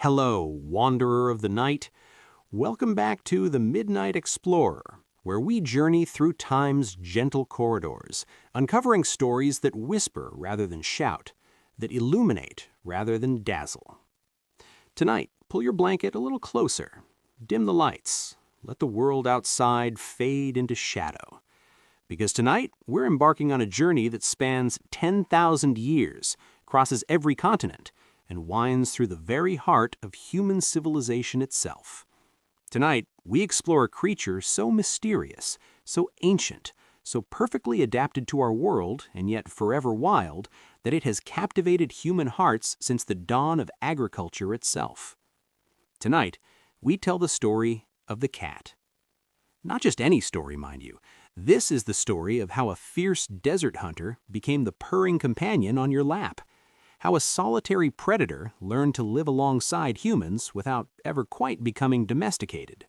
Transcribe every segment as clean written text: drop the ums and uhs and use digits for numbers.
Hello, wanderer of the night. Welcome back to the Midnight Explorer, where we journey through time's gentle corridors, uncovering stories that whisper rather than shout, that illuminate rather than dazzle. Tonight, pull your blanket a little closer, dim the lights, let the world outside fade into shadow. Because tonight, we're embarking on a journey that spans 10,000 years, crosses every continent, and winds through the very heart of human civilization itself. Tonight, we explore a creature so mysterious, so ancient, so perfectly adapted to our world and yet forever wild that it has captivated human hearts since the dawn of agriculture itself. Tonight, we tell the story of the cat. Not just any story, mind you. This is the story of how a fierce desert hunter became the purring companion on your lap. How a solitary predator learned to live alongside humans without ever quite becoming domesticated.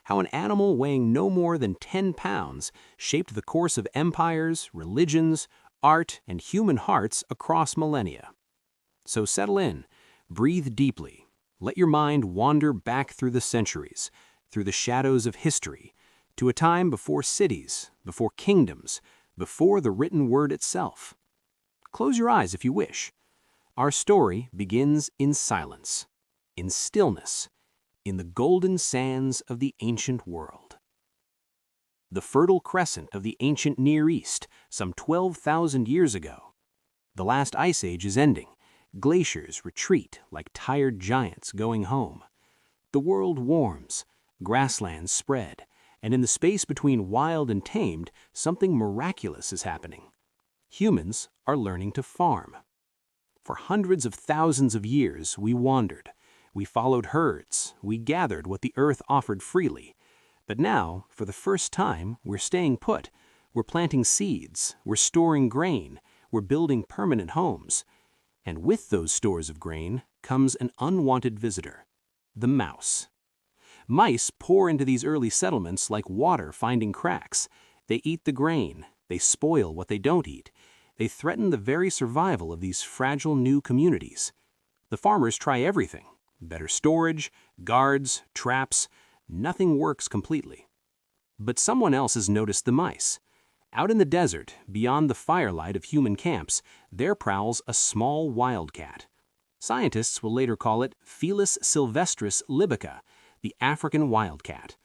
How an animal weighing no more than 10 pounds shaped the course of empires, religions, art, and human hearts across millennia. So settle in, breathe deeply, let your mind wander back through the centuries, through the shadows of history, to a time before cities, before kingdoms, before the written word itself. Close your eyes if you wish. Our story begins in silence, in stillness, in the golden sands of the ancient world. The fertile crescent of the ancient Near East, some 12,000 years ago. The last ice age is ending. Glaciers retreat like tired giants going home. The world warms, grasslands spread, and in the space between wild and tamed, something miraculous is happening. Humans are learning to farm. For hundreds of thousands of years, we wandered. We followed herds. We gathered what the earth offered freely. But now, for the first time, we're staying put. We're planting seeds. We're storing grain. We're building permanent homes. And with those stores of grain comes an unwanted visitor, the mouse. Mice pour into these early settlements like water finding cracks. They eat the grain. They spoil what they don't eat. They threaten the very survival of these fragile new communities. The farmers try everything. Better storage, guards, traps. Nothing works completely. But someone else has noticed the mice. Out in the desert, beyond the firelight of human camps, there prowls a small wildcat. Scientists will later call it Felis sylvestris libica, the African wildcat.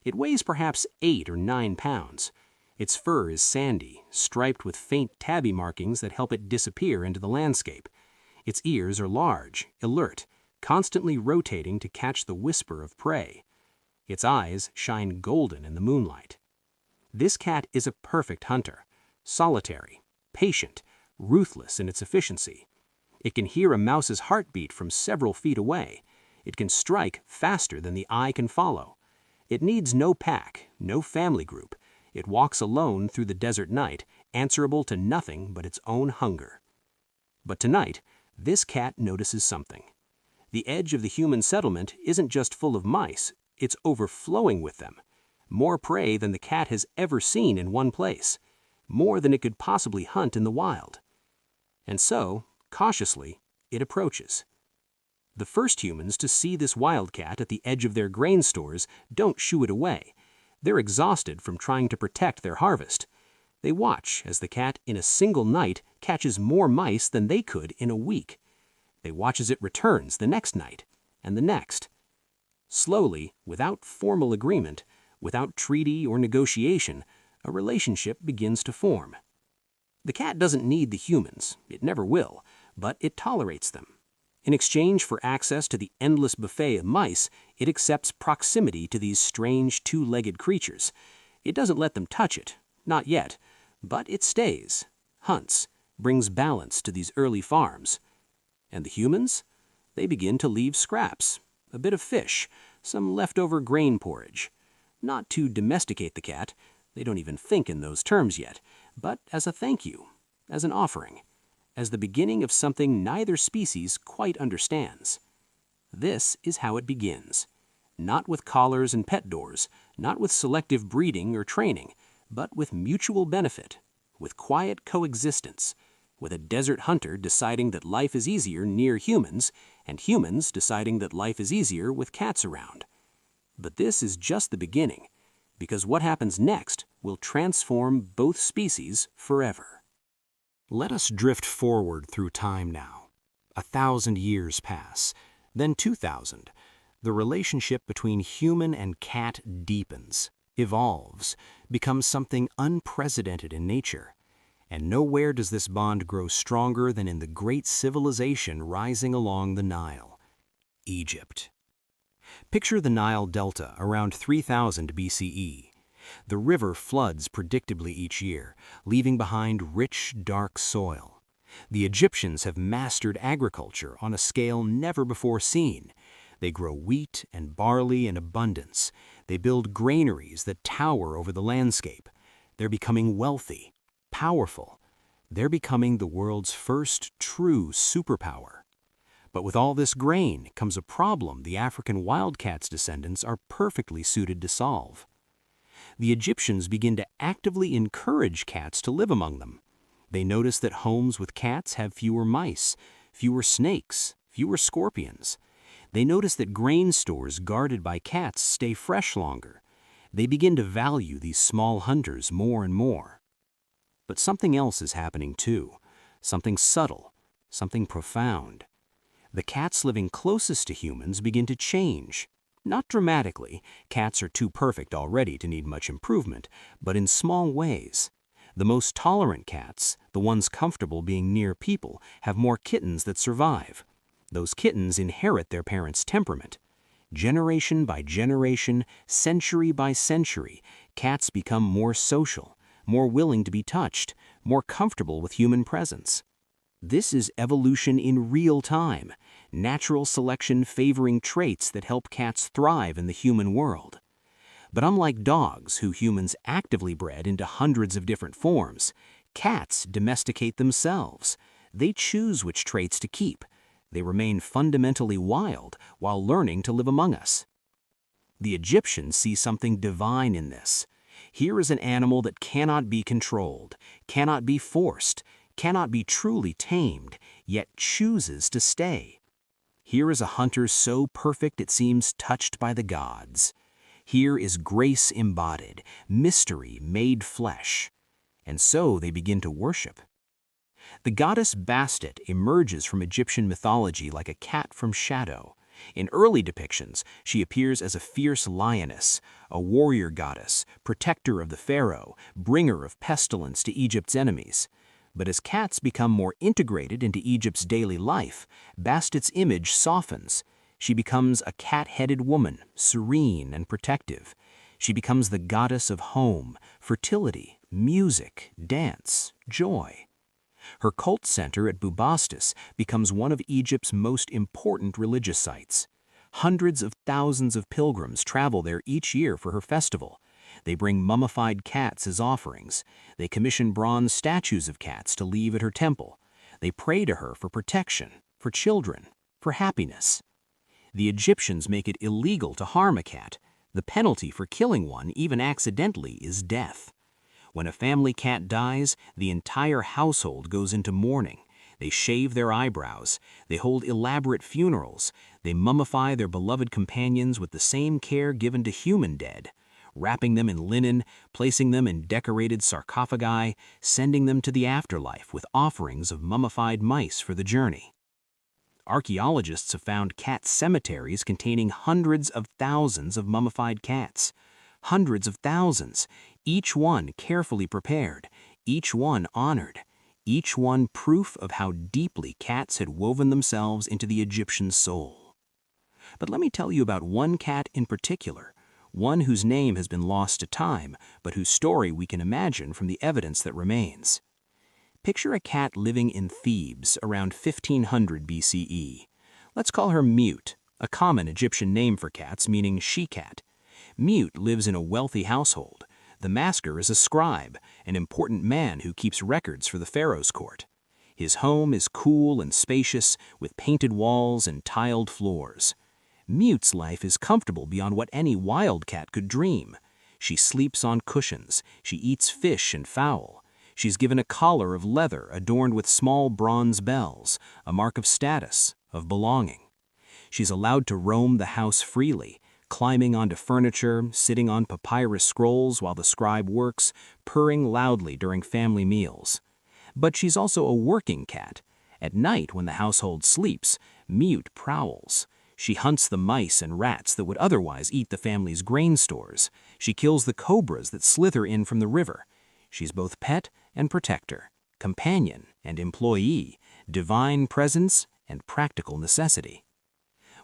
It weighs perhaps 8 or 9 pounds. Its fur is sandy, striped with faint tabby markings that help it disappear into the landscape. Its ears are large, alert, constantly rotating to catch the whisper of prey. Its eyes shine golden in the moonlight. This cat is a perfect hunter, solitary, patient, ruthless in its efficiency. It can hear a mouse's heartbeat from several feet away. It can strike faster than the eye can follow. It needs no pack, no family group. It walks alone through the desert night, answerable to nothing but its own hunger. But tonight, this cat notices something. The edge of the human settlement isn't just full of mice, it's overflowing with them. More prey than the cat has ever seen in one place. More than it could possibly hunt in the wild. And so, cautiously, it approaches. The first humans to see this wildcat at the edge of their grain stores don't shoo it away. They're exhausted from trying to protect their harvest. They watch as the cat in a single night catches more mice than they could in a week. They watch as it returns the next night, and the next. Slowly, without formal agreement, without treaty or negotiation, a relationship begins to form. The cat doesn't need the humans, it never will, but it tolerates them. In exchange for access to the endless buffet of mice, it accepts proximity to these strange two-legged creatures. It doesn't let them touch it, not yet, but it stays, hunts, brings balance to these early farms. And the humans? They begin to leave scraps, a bit of fish, some leftover grain porridge. Not to domesticate the cat, they don't even think in those terms yet, but as a thank you, as an offering. As the beginning of something neither species quite understands. This is how it begins. Not with collars and pet doors, not with selective breeding or training, but with mutual benefit, with quiet coexistence, with a desert hunter deciding that life is easier near humans, and humans deciding that life is easier with cats around. But this is just the beginning, because what happens next will transform both species forever. Let us drift forward through time now. 1,000 years pass, then 2,000. The relationship between human and cat deepens, evolves, becomes something unprecedented in nature. And nowhere does this bond grow stronger than in the great civilization rising along the Nile, Egypt. Picture the Nile Delta around 3000 BCE. The river floods predictably each year, leaving behind rich, dark soil. The Egyptians have mastered agriculture on a scale never before seen. They grow wheat and barley in abundance. They build granaries that tower over the landscape. They're becoming wealthy, powerful. They're becoming the world's first true superpower. But with all this grain comes a problem the African wildcat's descendants are perfectly suited to solve. The Egyptians begin to actively encourage cats to live among them. They notice that homes with cats have fewer mice, fewer snakes, fewer scorpions. They notice that grain stores guarded by cats stay fresh longer. They begin to value these small hunters more and more. But something else is happening too, something subtle, something profound. The cats living closest to humans begin to change. Not dramatically, cats are too perfect already to need much improvement, but in small ways. The most tolerant cats, the ones comfortable being near people, have more kittens that survive. Those kittens inherit their parents' temperament. Generation by generation, century by century, cats become more social, more willing to be touched, more comfortable with human presence. This is evolution in real time, natural selection favoring traits that help cats thrive in the human world. But unlike dogs, who humans actively bred into hundreds of different forms, cats domesticate themselves. They choose which traits to keep. They remain fundamentally wild while learning to live among us. The Egyptians see something divine in this. Here is an animal that cannot be controlled, cannot be forced, cannot be truly tamed, yet chooses to stay. Here is a hunter so perfect it seems touched by the gods. Here is grace embodied, mystery made flesh. And so they begin to worship. The goddess Bastet emerges from Egyptian mythology like a cat from shadow. In early depictions, she appears as a fierce lioness, a warrior goddess, protector of the pharaoh, bringer of pestilence to Egypt's enemies. But as cats become more integrated into Egypt's daily life, Bastet's image softens. She becomes a cat-headed woman, serene and protective. She becomes the goddess of home, fertility, music, dance, joy. Her cult center at Bubastis becomes one of Egypt's most important religious sites. Hundreds of thousands of pilgrims travel there each year for her festival. They bring mummified cats as offerings. They commission bronze statues of cats to leave at her temple. They pray to her for protection, for children, for happiness. The Egyptians make it illegal to harm a cat. The penalty for killing one, even accidentally, is death. When a family cat dies, the entire household goes into mourning. They shave their eyebrows. They hold elaborate funerals. They mummify their beloved companions with the same care given to human dead, wrapping them in linen, placing them in decorated sarcophagi, sending them to the afterlife with offerings of mummified mice for the journey. Archaeologists have found cat cemeteries containing hundreds of thousands of mummified cats. Hundreds of thousands, each one carefully prepared, each one honored, each one proof of how deeply cats had woven themselves into the Egyptian soul. But let me tell you about one cat in particular, one whose name has been lost to time, but whose story we can imagine from the evidence that remains. Picture a cat living in Thebes around 1500 BCE. Let's call her Mute, a common Egyptian name for cats meaning she-cat. Mute lives in a wealthy household. The masker is a scribe, an important man who keeps records for the pharaoh's court. His home is cool and spacious, with painted walls and tiled floors. Mute's life is comfortable beyond what any wildcat could dream. She sleeps on cushions. She eats fish and fowl. She's given a collar of leather adorned with small bronze bells, a mark of status, of belonging. She's allowed to roam the house freely, climbing onto furniture, sitting on papyrus scrolls while the scribe works, purring loudly during family meals. But she's also a working cat. At night, when the household sleeps, Mute prowls. She hunts the mice and rats that would otherwise eat the family's grain stores. She kills the cobras that slither in from the river. She's both pet and protector, companion and employee, divine presence and practical necessity.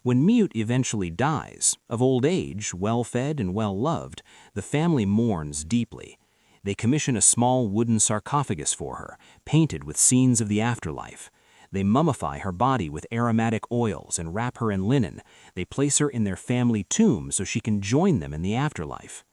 When Mute eventually dies, of old age, well-fed and well-loved, the family mourns deeply. They commission a small wooden sarcophagus for her, painted with scenes of the afterlife. They mummify her body with aromatic oils and wrap her in linen. They place her in their family tomb so she can join them in the afterlife.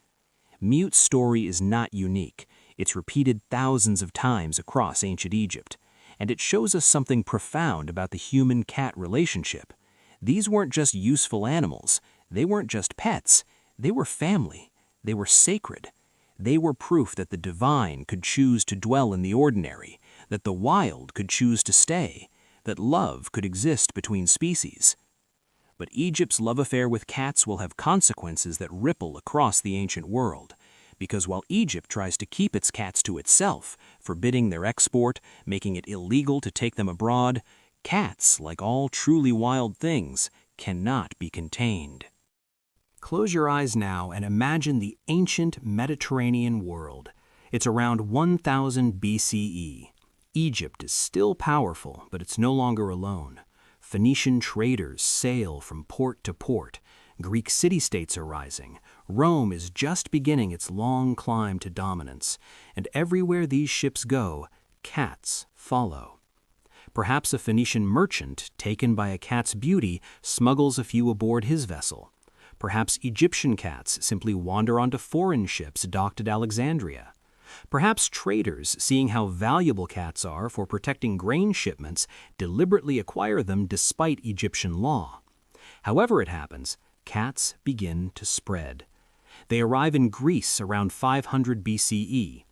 Mute's story is not unique. It's repeated thousands of times across ancient Egypt. And it shows us something profound about the human-cat relationship. These weren't just useful animals. They weren't just pets. They were family. They were sacred. They were proof that the divine could choose to dwell in the ordinary, that the wild could choose to stay, that love could exist between species. But Egypt's love affair with cats will have consequences that ripple across the ancient world, because while Egypt tries to keep its cats to itself, forbidding their export, making it illegal to take them abroad, cats, like all truly wild things, cannot be contained. Close your eyes now and imagine the ancient Mediterranean world. It's around 1000 BCE. Egypt is still powerful, but it's no longer alone. Phoenician traders sail from port to port. Greek city-states are rising. Rome is just beginning its long climb to dominance. And everywhere these ships go, cats follow. Perhaps a Phoenician merchant, taken by a cat's beauty, smuggles a few aboard his vessel. Perhaps Egyptian cats simply wander onto foreign ships docked at Alexandria. Perhaps traders, seeing how valuable cats are for protecting grain shipments, deliberately acquire them despite Egyptian law. However it happens, cats begin to spread. They arrive in Greece around 500 BCE.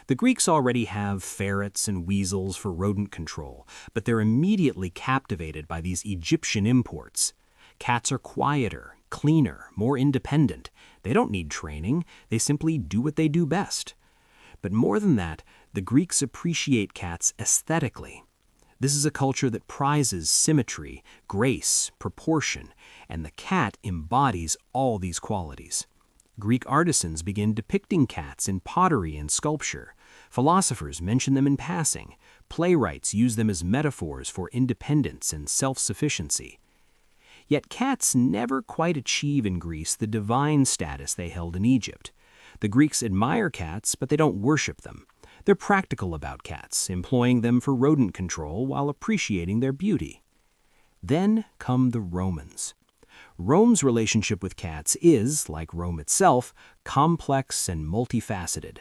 The Greeks already have ferrets and weasels for rodent control, but they're immediately captivated by these Egyptian imports. Cats are quieter, cleaner, more independent. They don't need training. They simply do what they do best. But more than that, the Greeks appreciate cats aesthetically. This is a culture that prizes symmetry, grace, proportion, and the cat embodies all these qualities. Greek artisans begin depicting cats in pottery and sculpture. Philosophers mention them in passing. Playwrights use them as metaphors for independence and self-sufficiency. Yet cats never quite achieve in Greece the divine status they held in Egypt. The Greeks admire cats, but they don't worship them. They're practical about cats, employing them for rodent control while appreciating their beauty. Then come the Romans. Rome's relationship with cats is, like Rome itself, complex and multifaceted.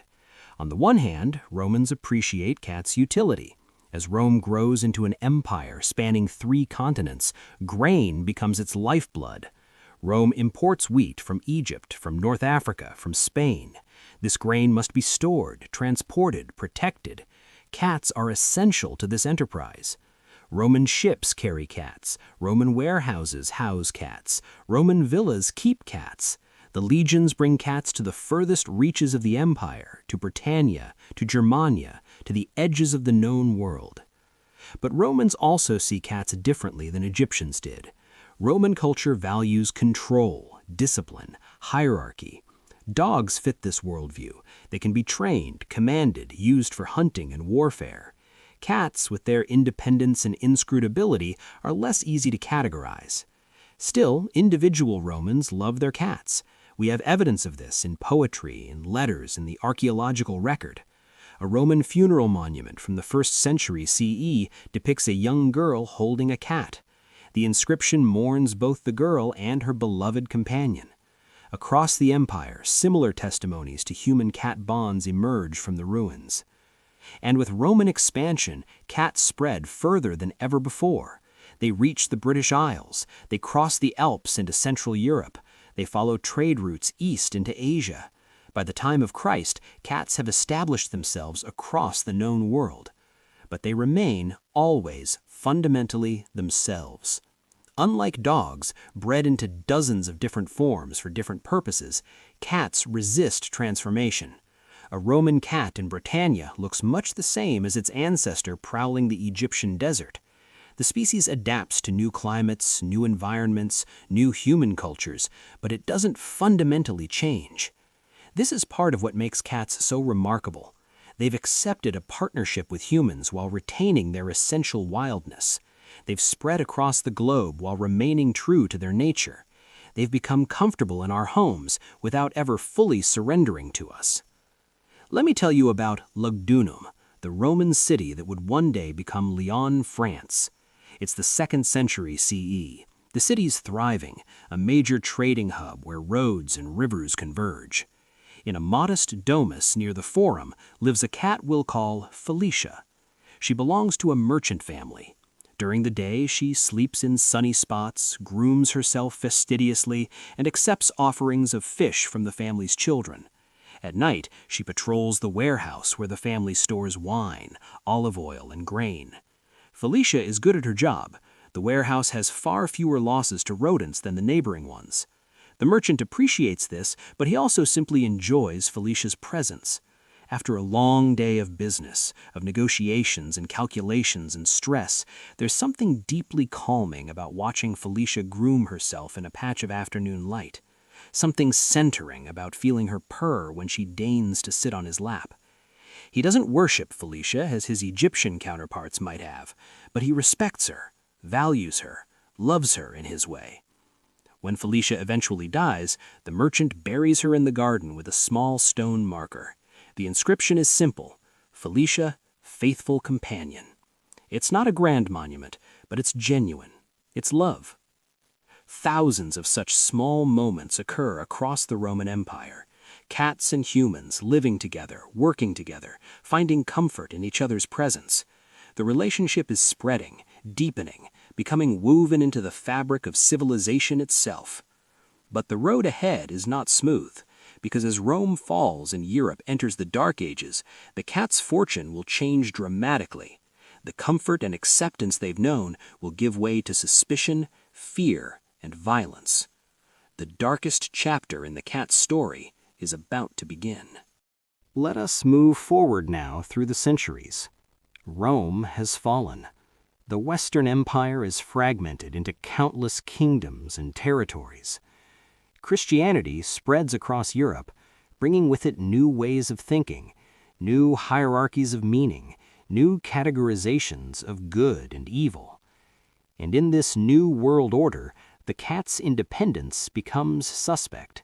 On the one hand, Romans appreciate cats' utility. As Rome grows into an empire spanning 3 continents, grain becomes its lifeblood. Rome imports wheat from Egypt, from North Africa, from Spain. This grain must be stored, transported, protected. Cats are essential to this enterprise. Roman ships carry cats. Roman warehouses house cats. Roman villas keep cats. The legions bring cats to the furthest reaches of the empire, to Britannia, to Germania, to the edges of the known world. But Romans also see cats differently than Egyptians did. Roman culture values control, discipline, hierarchy. Dogs fit this worldview. They can be trained, commanded, used for hunting and warfare. Cats, with their independence and inscrutability, are less easy to categorize. Still, individual Romans love their cats. We have evidence of this in poetry, in letters, in the archaeological record. A Roman funeral monument from the 1st century CE depicts a young girl holding a cat. The inscription mourns both the girl and her beloved companion. Across the empire, similar testimonies to human-cat bonds emerge from the ruins. And with Roman expansion, cats spread further than ever before. They reach the British Isles. They cross the Alps into Central Europe. They follow trade routes east into Asia. By the time of Christ, cats have established themselves across the known world. But they remain always fundamentally themselves. Unlike dogs, bred into dozens of different forms for different purposes, cats resist transformation. A Roman cat in Britannia looks much the same as its ancestor prowling the Egyptian desert. The species adapts to new climates, new environments, new human cultures, but it doesn't fundamentally change. This is part of what makes cats so remarkable. They've accepted a partnership with humans while retaining their essential wildness. They've spread across the globe while remaining true to their nature. They've become comfortable in our homes without ever fully surrendering to us. Let me tell you about Lugdunum, the Roman city that would one day become Lyon, France. It's the 2nd century CE. The city's thriving, a major trading hub where roads and rivers converge. In a modest domus near the Forum lives a cat we'll call Felicia. She belongs to a merchant family. During the day, she sleeps in sunny spots, grooms herself fastidiously, and accepts offerings of fish from the family's children. At night, she patrols the warehouse where the family stores wine, olive oil, and grain. Felicia is good at her job. The warehouse has far fewer losses to rodents than the neighboring ones. The merchant appreciates this, but he also simply enjoys Felicia's presence. After a long day of business, of negotiations and calculations and stress, there's something deeply calming about watching Felicia groom herself in a patch of afternoon light. Something centering about feeling her purr when she deigns to sit on his lap. He doesn't worship Felicia as his Egyptian counterparts might have, but he respects her, values her, loves her in his way. When Felicia eventually dies, the merchant buries her in the garden with a small stone marker. The inscription is simple: Felicia, faithful companion. It's not a grand monument, but it's genuine. It's love. Thousands of such small moments occur across the Roman Empire. Cats and humans living together, working together, finding comfort in each other's presence. The relationship is spreading, deepening, becoming woven into the fabric of civilization itself. But the road ahead is not smooth, because as Rome falls and Europe enters the Dark Ages, the cat's fortune will change dramatically. The comfort and acceptance they've known will give way to suspicion, fear, and violence. The darkest chapter in the cat's story is about to begin. Let us move forward now through the centuries. Rome has fallen. The Western Empire is fragmented into countless kingdoms and territories. Christianity spreads across Europe, bringing with it new ways of thinking, new hierarchies of meaning, new categorizations of good and evil. And in this new world order, the cat's independence becomes suspect.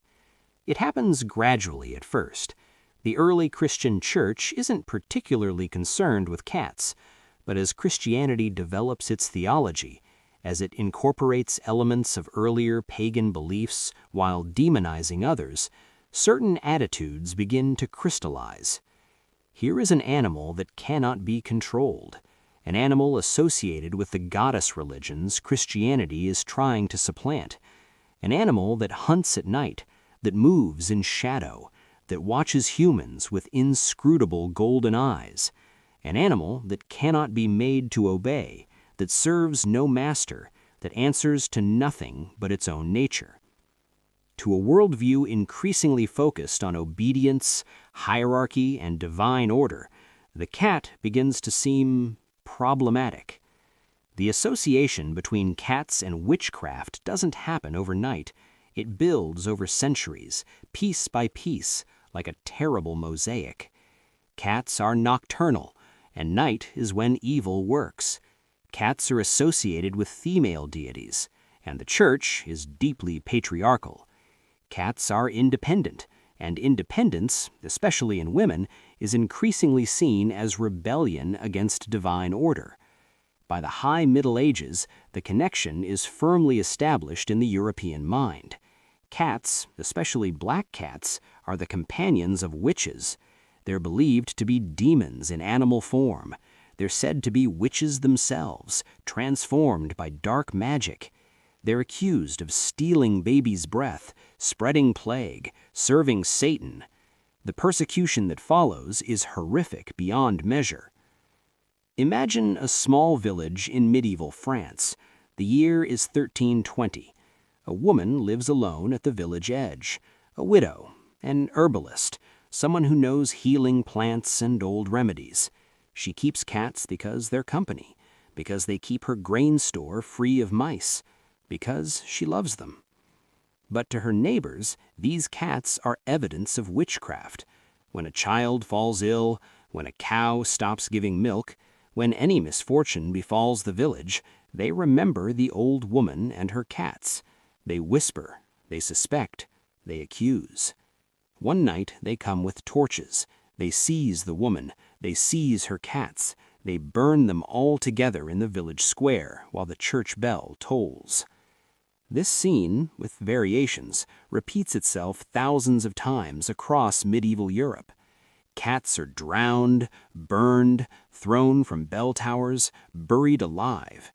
It happens gradually at first. The early Christian church isn't particularly concerned with cats, but as Christianity develops its theology, as it incorporates elements of earlier pagan beliefs while demonizing others, certain attitudes begin to crystallize. Here is an animal that cannot be controlled, an animal associated with the goddess religions Christianity is trying to supplant, an animal that hunts at night, that moves in shadow, that watches humans with inscrutable golden eyes, an animal that cannot be made to obey, that serves no master, that answers to nothing but its own nature. To a worldview increasingly focused on obedience, hierarchy, and divine order, the cat begins to seem problematic. The association between cats and witchcraft doesn't happen overnight. It builds over centuries, piece by piece, like a terrible mosaic. Cats are nocturnal, and night is when evil works. Cats are associated with female deities, and the church is deeply patriarchal. Cats are independent, and independence, especially in women, is increasingly seen as rebellion against divine order. By the high Middle Ages, the connection is firmly established in the European mind. Cats, especially black cats, are the companions of witches. They're believed to be demons in animal form. They're said to be witches themselves, transformed by dark magic. They're accused of stealing babies' breath, spreading plague, serving Satan. The persecution that follows is horrific beyond measure. Imagine a small village in medieval France. The year is 1320. A woman lives alone at the village edge, a widow, an herbalist, someone who knows healing plants and old remedies. She keeps cats because they're company, because they keep her grain store free of mice, because she loves them. But to her neighbors, these cats are evidence of witchcraft. When a child falls ill, when a cow stops giving milk, when any misfortune befalls the village, they remember the old woman and her cats. They whisper, they suspect, they accuse. One night they come with torches. They seize the woman, they seize her cats. They burn them all together in the village square while the church bell tolls. This scene, with variations, repeats itself thousands of times across medieval Europe. Cats are drowned, burned, thrown from bell towers, buried alive.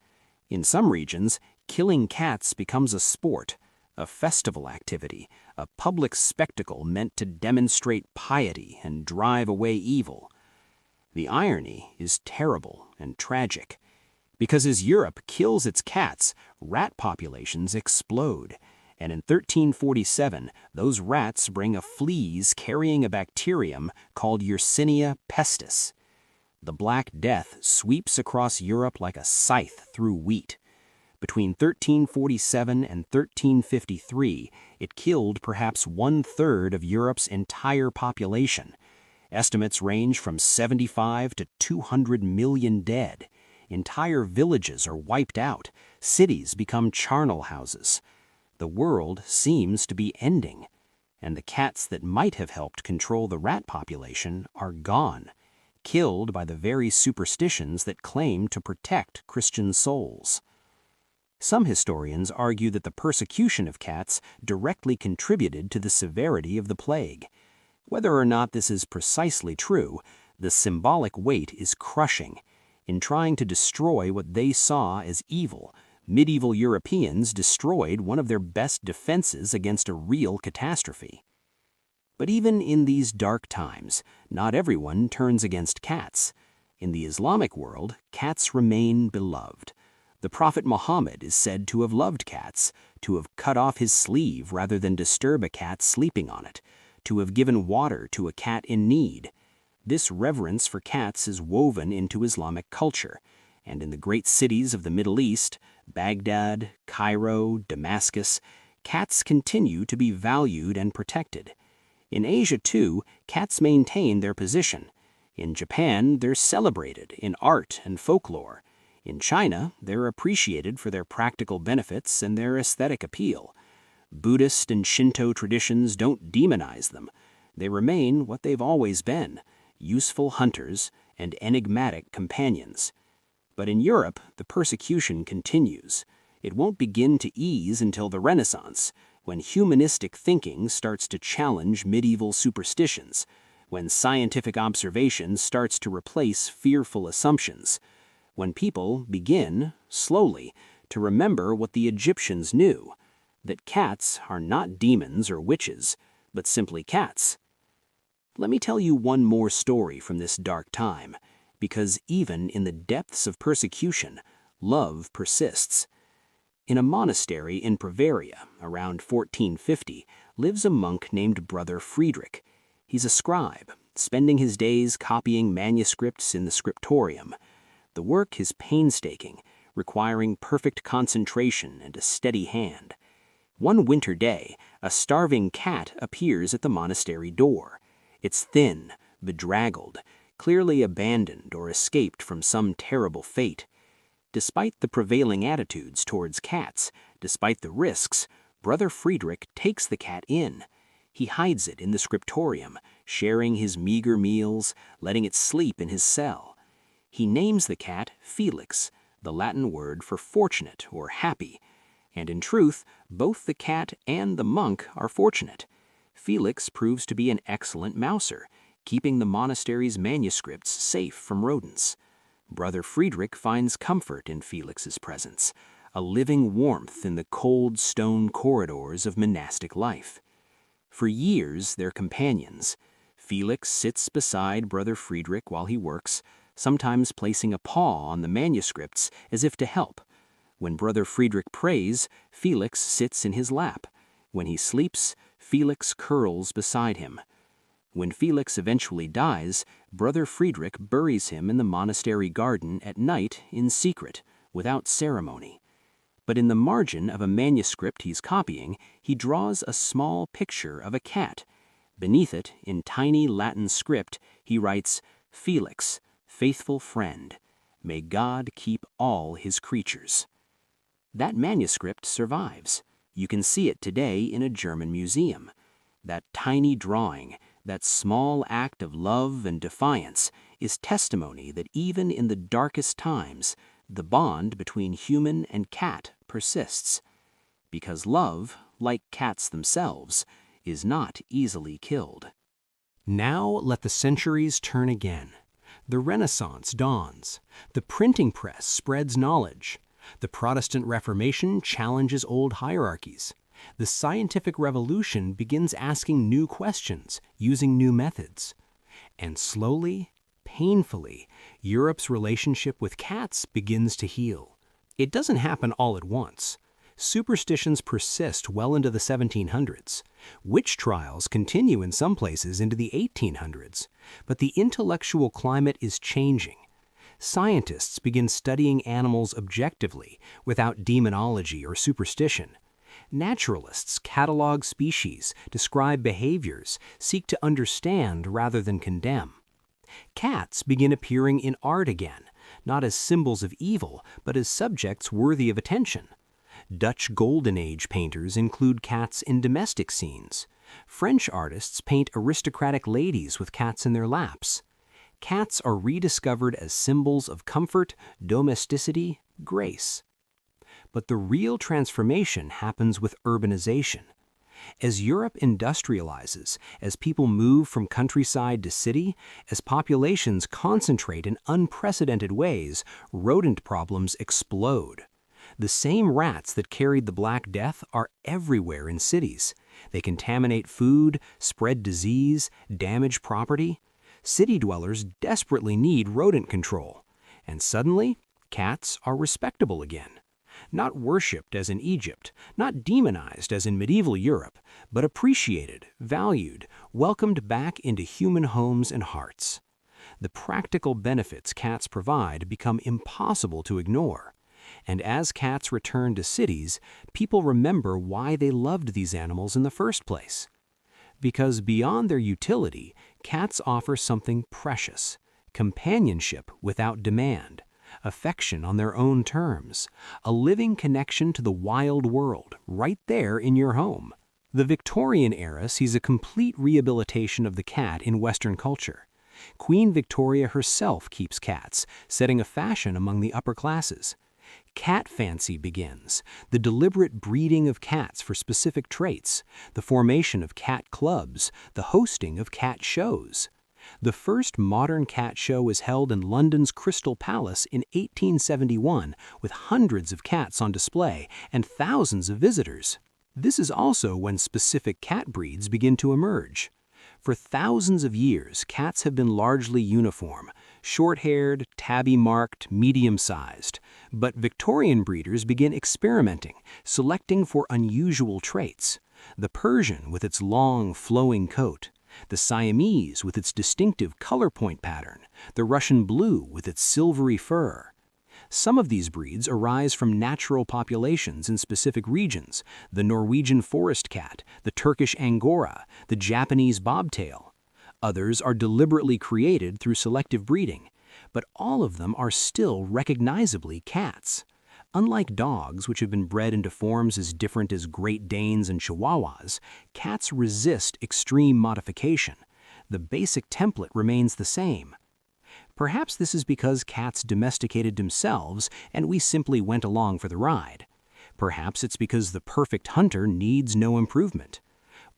In some regions, killing cats becomes a sport, a festival activity, a public spectacle meant to demonstrate piety and drive away evil. The irony is terrible and tragic, because as Europe kills its cats, rat populations explode, and in 1347, those rats bring a fleas carrying a bacterium called Yersinia pestis. The Black Death sweeps across Europe like a scythe through wheat. Between 1347 and 1353, it killed perhaps 1/3 of Europe's entire population. Estimates range from 75 to 200 million dead. Entire villages are wiped out. Cities become charnel houses. The world seems to be ending, and the cats that might have helped control the rat population are gone, killed by the very superstitions that claim to protect Christian souls. Some historians argue that the persecution of cats directly contributed to the severity of the plague. Whether or not this is precisely true, the symbolic weight is crushing. In trying to destroy what they saw as evil, medieval Europeans destroyed one of their best defenses against a real catastrophe. But even in these dark times, not everyone turns against cats. In the Islamic world, cats remain beloved. The Prophet Muhammad is said to have loved cats, to have cut off his sleeve rather than disturb a cat sleeping on it, to have given water to a cat in need. This reverence for cats is woven into Islamic culture, and in the great cities of the Middle East, Baghdad, Cairo, Damascus, cats continue to be valued and protected. In Asia, too, cats maintain their position. In Japan, they're celebrated in art and folklore. In China, they're appreciated for their practical benefits and their aesthetic appeal. Buddhist and Shinto traditions don't demonize them. They remain what they've always been, useful hunters and enigmatic companions. But in Europe, the persecution continues. It won't begin to ease until the Renaissance, when humanistic thinking starts to challenge medieval superstitions, when scientific observation starts to replace fearful assumptions, when people begin, slowly, to remember what the Egyptians knew, that cats are not demons or witches, but simply cats. Let me tell you one more story from this dark time, because even in the depths of persecution, love persists. In a monastery in Bavaria, around 1450, lives a monk named Brother Friedrich. He's a scribe, spending his days copying manuscripts in the scriptorium. The work is painstaking, requiring perfect concentration and a steady hand. One winter day, a starving cat appears at the monastery door. It's thin, bedraggled, clearly abandoned or escaped from some terrible fate. Despite the prevailing attitudes towards cats, despite the risks, Brother Friedrich takes the cat in. He hides it in the scriptorium, sharing his meager meals, letting it sleep in his cell. He names the cat Felix, the Latin word for fortunate or happy. And in truth, both the cat and the monk are fortunate. Felix proves to be an excellent mouser, keeping the monastery's manuscripts safe from rodents. Brother Friedrich finds comfort in Felix's presence, a living warmth in the cold stone corridors of monastic life. For years, they're companions. Felix sits beside Brother Friedrich while he works, sometimes placing a paw on the manuscripts as if to help. When Brother Friedrich prays, Felix sits in his lap. When he sleeps, Felix curls beside him. When Felix eventually dies, Brother Friedrich buries him in the monastery garden at night in secret, without ceremony. But in the margin of a manuscript he's copying, he draws a small picture of a cat. Beneath it, in tiny Latin script, he writes, "Felix, faithful friend, may God keep all his creatures." That manuscript survives. You can see it today in a German museum. That tiny drawing, that small act of love and defiance, is testimony that even in the darkest times, the bond between human and cat persists. Because love, like cats themselves, is not easily killed. Now let the centuries turn again. The Renaissance dawns. The printing press spreads knowledge. The Protestant Reformation challenges old hierarchies. The scientific revolution begins asking new questions, using new methods. And slowly, painfully, Europe's relationship with cats begins to heal. It doesn't happen all at once. Superstitions persist well into the 1700s. Witch trials continue in some places into the 1800s. But the intellectual climate is changing. Scientists begin studying animals objectively, without demonology or superstition. Naturalists catalog species, describe behaviors, seek to understand rather than condemn. Cats begin appearing in art again, not as symbols of evil, but as subjects worthy of attention. Dutch Golden Age painters include cats in domestic scenes. French artists paint aristocratic ladies with cats in their laps. Cats are rediscovered as symbols of comfort, domesticity, grace. But the real transformation happens with urbanization. As Europe industrializes, as people move from countryside to city, as populations concentrate in unprecedented ways, rodent problems explode. The same rats that carried the Black Death are everywhere in cities. They contaminate food, spread disease, damage property. City dwellers desperately need rodent control. And suddenly, cats are respectable again. Not worshipped as in Egypt, not demonized as in medieval Europe, but appreciated, valued, welcomed back into human homes and hearts. The practical benefits cats provide become impossible to ignore. And as cats return to cities, people remember why they loved these animals in the first place. Because beyond their utility, cats offer something precious: companionship without demand, affection on their own terms, a living connection to the wild world right there in your home. The Victorian era sees a complete rehabilitation of the cat in Western culture. Queen Victoria herself keeps cats, setting a fashion among the upper classes. Cat fancy begins, the deliberate breeding of cats for specific traits, the formation of cat clubs, the hosting of cat shows. The first modern cat show was held in London's Crystal Palace in 1871 with hundreds of cats on display and thousands of visitors. This is also when specific cat breeds begin to emerge. For thousands of years, cats have been largely uniform, short-haired, tabby-marked, medium-sized. But Victorian breeders begin experimenting, selecting for unusual traits. The Persian with its long, flowing coat, the Siamese with its distinctive color point pattern, the Russian blue with its silvery fur. Some of these breeds arise from natural populations in specific regions: the Norwegian forest cat, the Turkish Angora, the Japanese bobtail. Others are deliberately created through selective breeding, but all of them are still recognizably cats. Unlike dogs, which have been bred into forms as different as Great Danes and Chihuahuas, cats resist extreme modification. The basic template remains the same. Perhaps this is because cats domesticated themselves and we simply went along for the ride. Perhaps it's because the perfect hunter needs no improvement.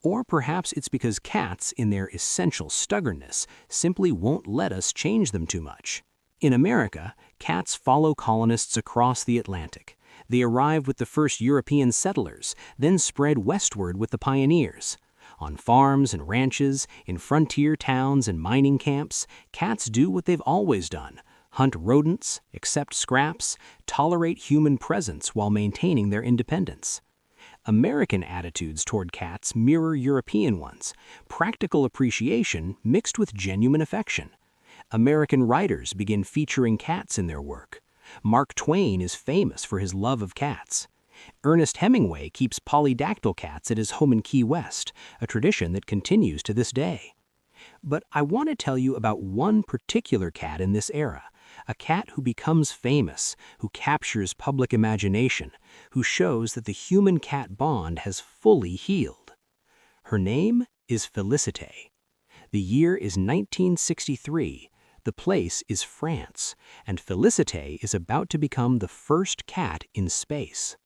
Or perhaps it's because cats, in their essential stubbornness, simply won't let us change them too much. In America, cats follow colonists across the Atlantic. They arrive with the first European settlers, then spread westward with the pioneers. On farms and ranches, in frontier towns and mining camps, cats do what they've always done: hunt rodents, accept scraps, tolerate human presence while maintaining their independence. American attitudes toward cats mirror European ones, practical appreciation mixed with genuine affection. American writers begin featuring cats in their work. Mark Twain is famous for his love of cats. Ernest Hemingway keeps polydactyl cats at his home in Key West, a tradition that continues to this day. But I want to tell you about one particular cat in this era, a cat who becomes famous, who captures public imagination, who shows that the human-cat bond has fully healed. Her name is Félicité. The year is 1963, the place is France, and Félicité is about to become the first cat in space.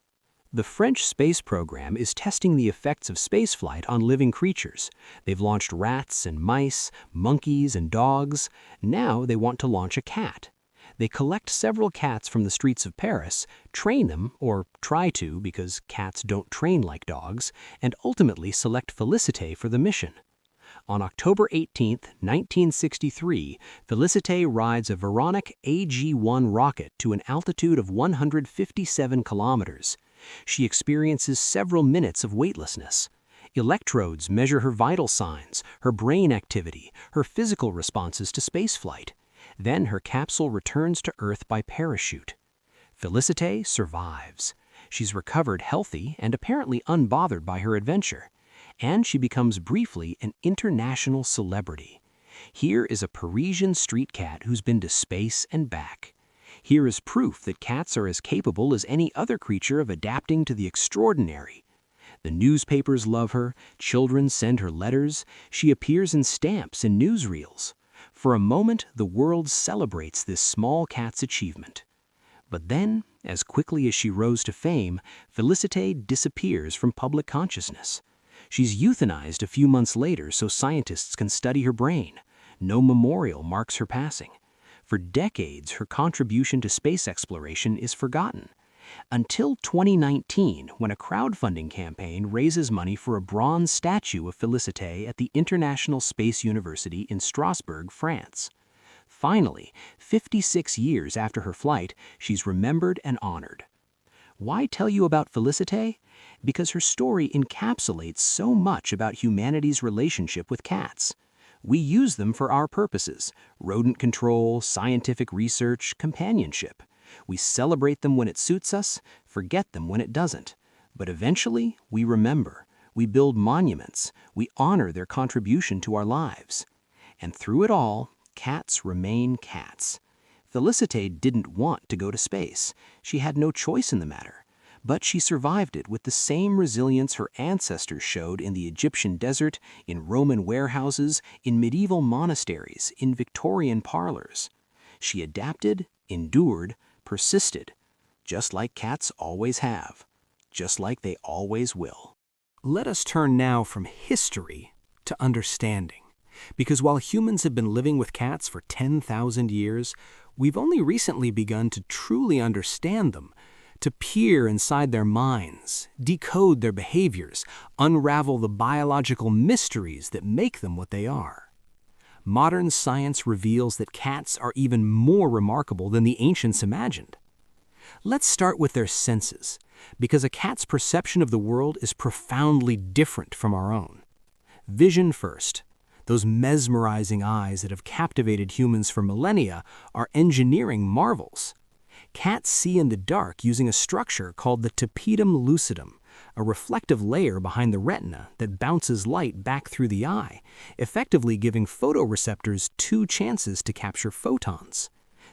The French space program is testing the effects of spaceflight on living creatures. They've launched rats and mice, monkeys and dogs. Now they want to launch a cat. They collect several cats from the streets of Paris, train them, or try to because cats don't train like dogs, and ultimately select Félicité for the mission. On October 18, 1963, Félicité rides a Voronic AG-1 rocket to an altitude of 157 kilometers. She experiences several minutes of weightlessness. Electrodes measure her vital signs, her brain activity, her physical responses to spaceflight. Then her capsule returns to Earth by parachute. Félicité survives. She's recovered healthy and apparently unbothered by her adventure. And she becomes briefly an international celebrity. Here is a Parisian street cat who's been to space and back. Here is proof that cats are as capable as any other creature of adapting to the extraordinary. The newspapers love her, children send her letters, she appears in stamps and newsreels. For a moment, the world celebrates this small cat's achievement. But then, as quickly as she rose to fame, Félicité disappears from public consciousness. She's euthanized a few months later so scientists can study her brain. No memorial marks her passing. For decades, her contribution to space exploration is forgotten. Until 2019, when a crowdfunding campaign raises money for a bronze statue of Félicité at the International Space University in Strasbourg, France. Finally, 56 years after her flight, she's remembered and honored. Why tell you about Félicité? Because her story encapsulates so much about humanity's relationship with cats. We use them for our purposes: rodent control, scientific research, companionship. We celebrate them when it suits us, forget them when it doesn't. But eventually, we remember. We build monuments. We honor their contribution to our lives. And through it all, cats remain cats. Félicité didn't want to go to space. She had no choice in the matter. But she survived it with the same resilience her ancestors showed in the Egyptian desert, in Roman warehouses, in medieval monasteries, in Victorian parlors. She adapted, endured, persisted, just like cats always have, just like they always will. Let us turn now from history to understanding. Because while humans have been living with cats for 10,000 years, we've only recently begun to truly understand them, to peer inside their minds, decode their behaviors, unravel the biological mysteries that make them what they are. Modern science reveals that cats are even more remarkable than the ancients imagined. Let's start with their senses, because a cat's perception of the world is profoundly different from our own. Vision first. Those mesmerizing eyes that have captivated humans for millennia are engineering marvels. Cats see in the dark using a structure called the tapetum lucidum, a reflective layer behind the retina that bounces light back through the eye, effectively giving photoreceptors two chances to capture photons.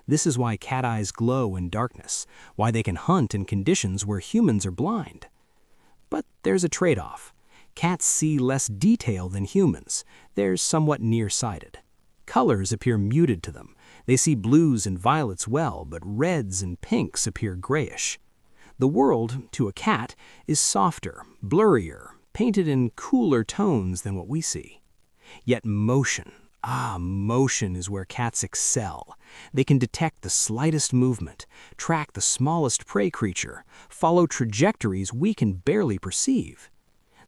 This is why cat eyes glow in darkness, why they can hunt in conditions where humans are blind. But there's a trade-off. Cats see less detail than humans. They're somewhat nearsighted. Colors appear muted to them. They see blues and violets well, but reds and pinks appear grayish. The world, to a cat, is softer, blurrier, painted in cooler tones than what we see. Yet motion, motion is where cats excel. They can detect the slightest movement, track the smallest prey creature, follow trajectories we can barely perceive.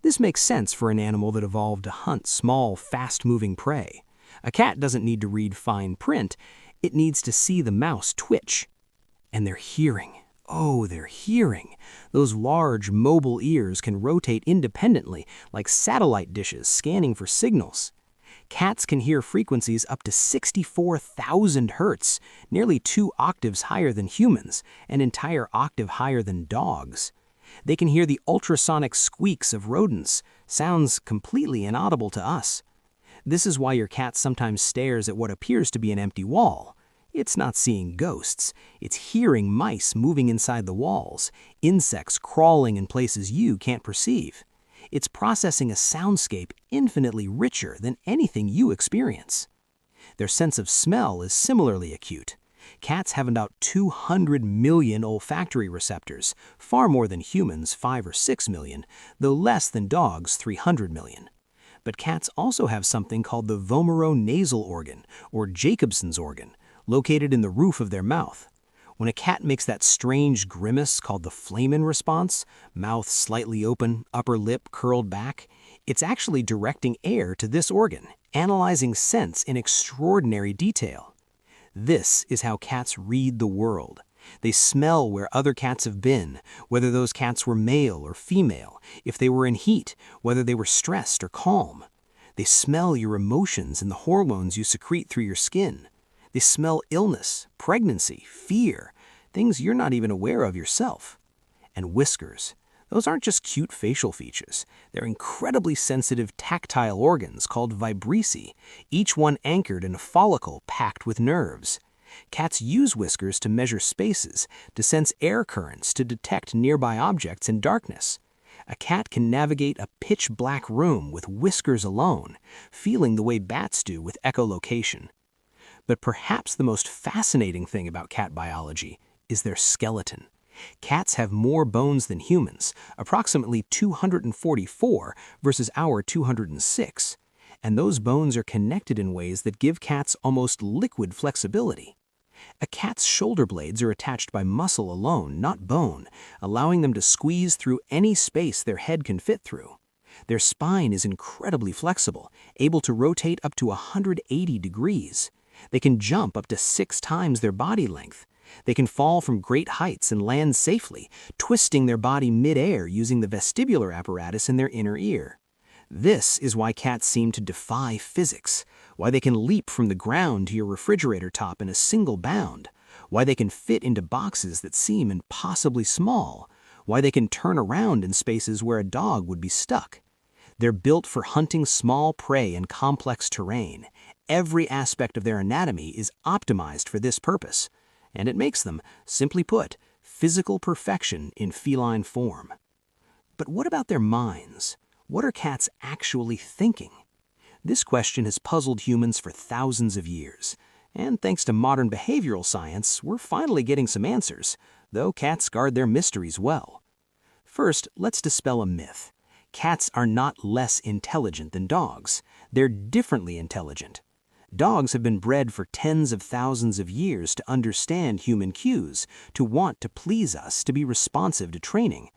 This makes sense for an animal that evolved to hunt small, fast-moving prey. A cat doesn't need to read fine print. It needs to see the mouse twitch. And they're hearing. Oh, they're hearing. Those large, mobile ears can rotate independently, like satellite dishes scanning for signals. Cats can hear frequencies up to 64,000 hertz, nearly 2 octaves higher than humans, an entire octave higher than dogs. They can hear the ultrasonic squeaks of rodents, sounds completely inaudible to us. This is why your cat sometimes stares at what appears to be an empty wall. It's not seeing ghosts. It's hearing mice moving inside the walls, insects crawling in places you can't perceive. It's processing a soundscape infinitely richer than anything you experience. Their sense of smell is similarly acute. Cats have about 200 million olfactory receptors, far more than humans, 5 or 6 million, though less than dogs, 300 million. But cats also have something called the vomeronasal organ, or Jacobson's organ, located in the roof of their mouth. When a cat makes that strange grimace called the flamen response, mouth slightly open, upper lip curled back, it's actually directing air to this organ, analyzing scents in extraordinary detail. This is how cats read the world. They smell where other cats have been, whether those cats were male or female, if they were in heat, whether they were stressed or calm. They smell your emotions and the hormones you secrete through your skin. They smell illness, pregnancy, fear, things you're not even aware of yourself. And whiskers, those aren't just cute facial features. They're incredibly sensitive tactile organs called vibrissae, each one anchored in a follicle packed with nerves. Cats use whiskers to measure spaces, to sense air currents, to detect nearby objects in darkness. A cat can navigate a pitch-black room with whiskers alone, feeling the way bats do with echolocation. But perhaps the most fascinating thing about cat biology is their skeleton. Cats have more bones than humans, approximately 244 versus our 206, and those bones are connected in ways that give cats almost liquid flexibility. A cat's shoulder blades are attached by muscle alone, not bone, allowing them to squeeze through any space their head can fit through. Their spine is incredibly flexible, able to rotate up to 180 degrees. They can jump up to 6 times their body length. They can fall from great heights and land safely, twisting their body mid-air using the vestibular apparatus in their inner ear. This is why cats seem to defy physics, why they can leap from the ground to your refrigerator top in a single bound, why they can fit into boxes that seem impossibly small, why they can turn around in spaces where a dog would be stuck. They're built for hunting small prey in complex terrain. Every aspect of their anatomy is optimized for this purpose, and it makes them, simply put, physical perfection in feline form. But what about their minds? What are cats actually thinking? This question has puzzled humans for thousands of years, and thanks to modern behavioral science, we're finally getting some answers, though cats guard their mysteries well. First, let's dispel a myth. Cats are not less intelligent than dogs. They're differently intelligent. Dogs have been bred for tens of thousands of years to understand human cues, to want to please us, to be responsive to training.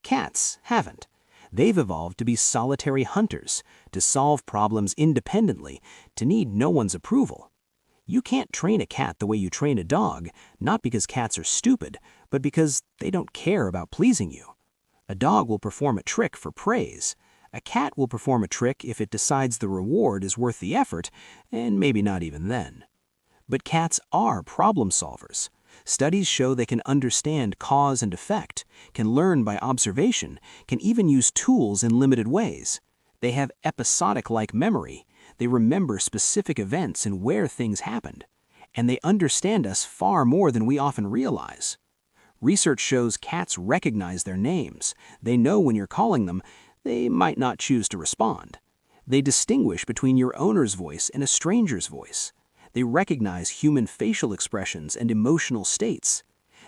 Cats haven't. They've evolved to be solitary hunters, to solve problems independently, to need no one's approval. You can't train a cat the way you train a dog, not because cats are stupid, but because they don't care about pleasing you. A dog will perform a trick for praise. A cat will perform a trick if it decides the reward is worth the effort, and maybe not even then. But cats are problem solvers. Studies show they can understand cause and effect, can learn by observation, can even use tools in limited ways. They have episodic-like memory. They remember specific events and where things happened. And they understand us far more than we often realize. Research shows cats recognize their names. They know when you're calling them. They might not choose to respond. They distinguish between your owner's voice and a stranger's voice. They recognize human facial expressions and emotional states.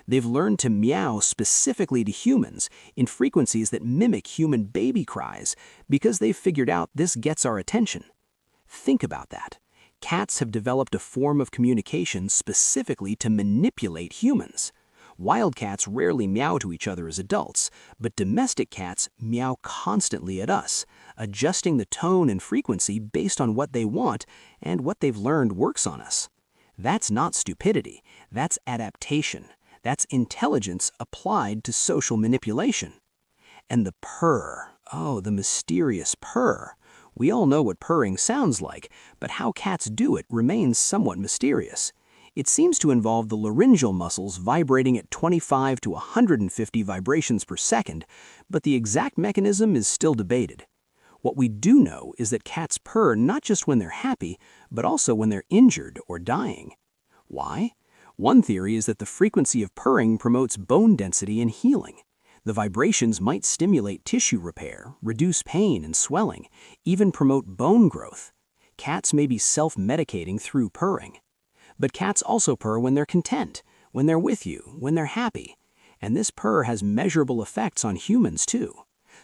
They've learned to meow specifically to humans in frequencies that mimic human baby cries because they've figured out this gets our attention. Think about that. Cats have developed a form of communication specifically to manipulate humans. Wild cats rarely meow to each other as adults, but domestic cats meow constantly at us, adjusting the tone and frequency based on what they want and what they've learned works on us. That's not stupidity, that's adaptation. That's intelligence applied to social manipulation. And the purr, oh, the mysterious purr. We all know what purring sounds like, but how cats do it remains somewhat mysterious. It seems to involve the laryngeal muscles vibrating at 25 to 150 vibrations per second, but the exact mechanism is still debated. What we do know is that cats purr not just when they're happy, but also when they're injured or dying. Why? One theory is that the frequency of purring promotes bone density and healing. The vibrations might stimulate tissue repair, reduce pain and swelling, even promote bone growth. Cats may be self-medicating through purring. But cats also purr when they're content, when they're with you, when they're happy. And this purr has measurable effects on humans too.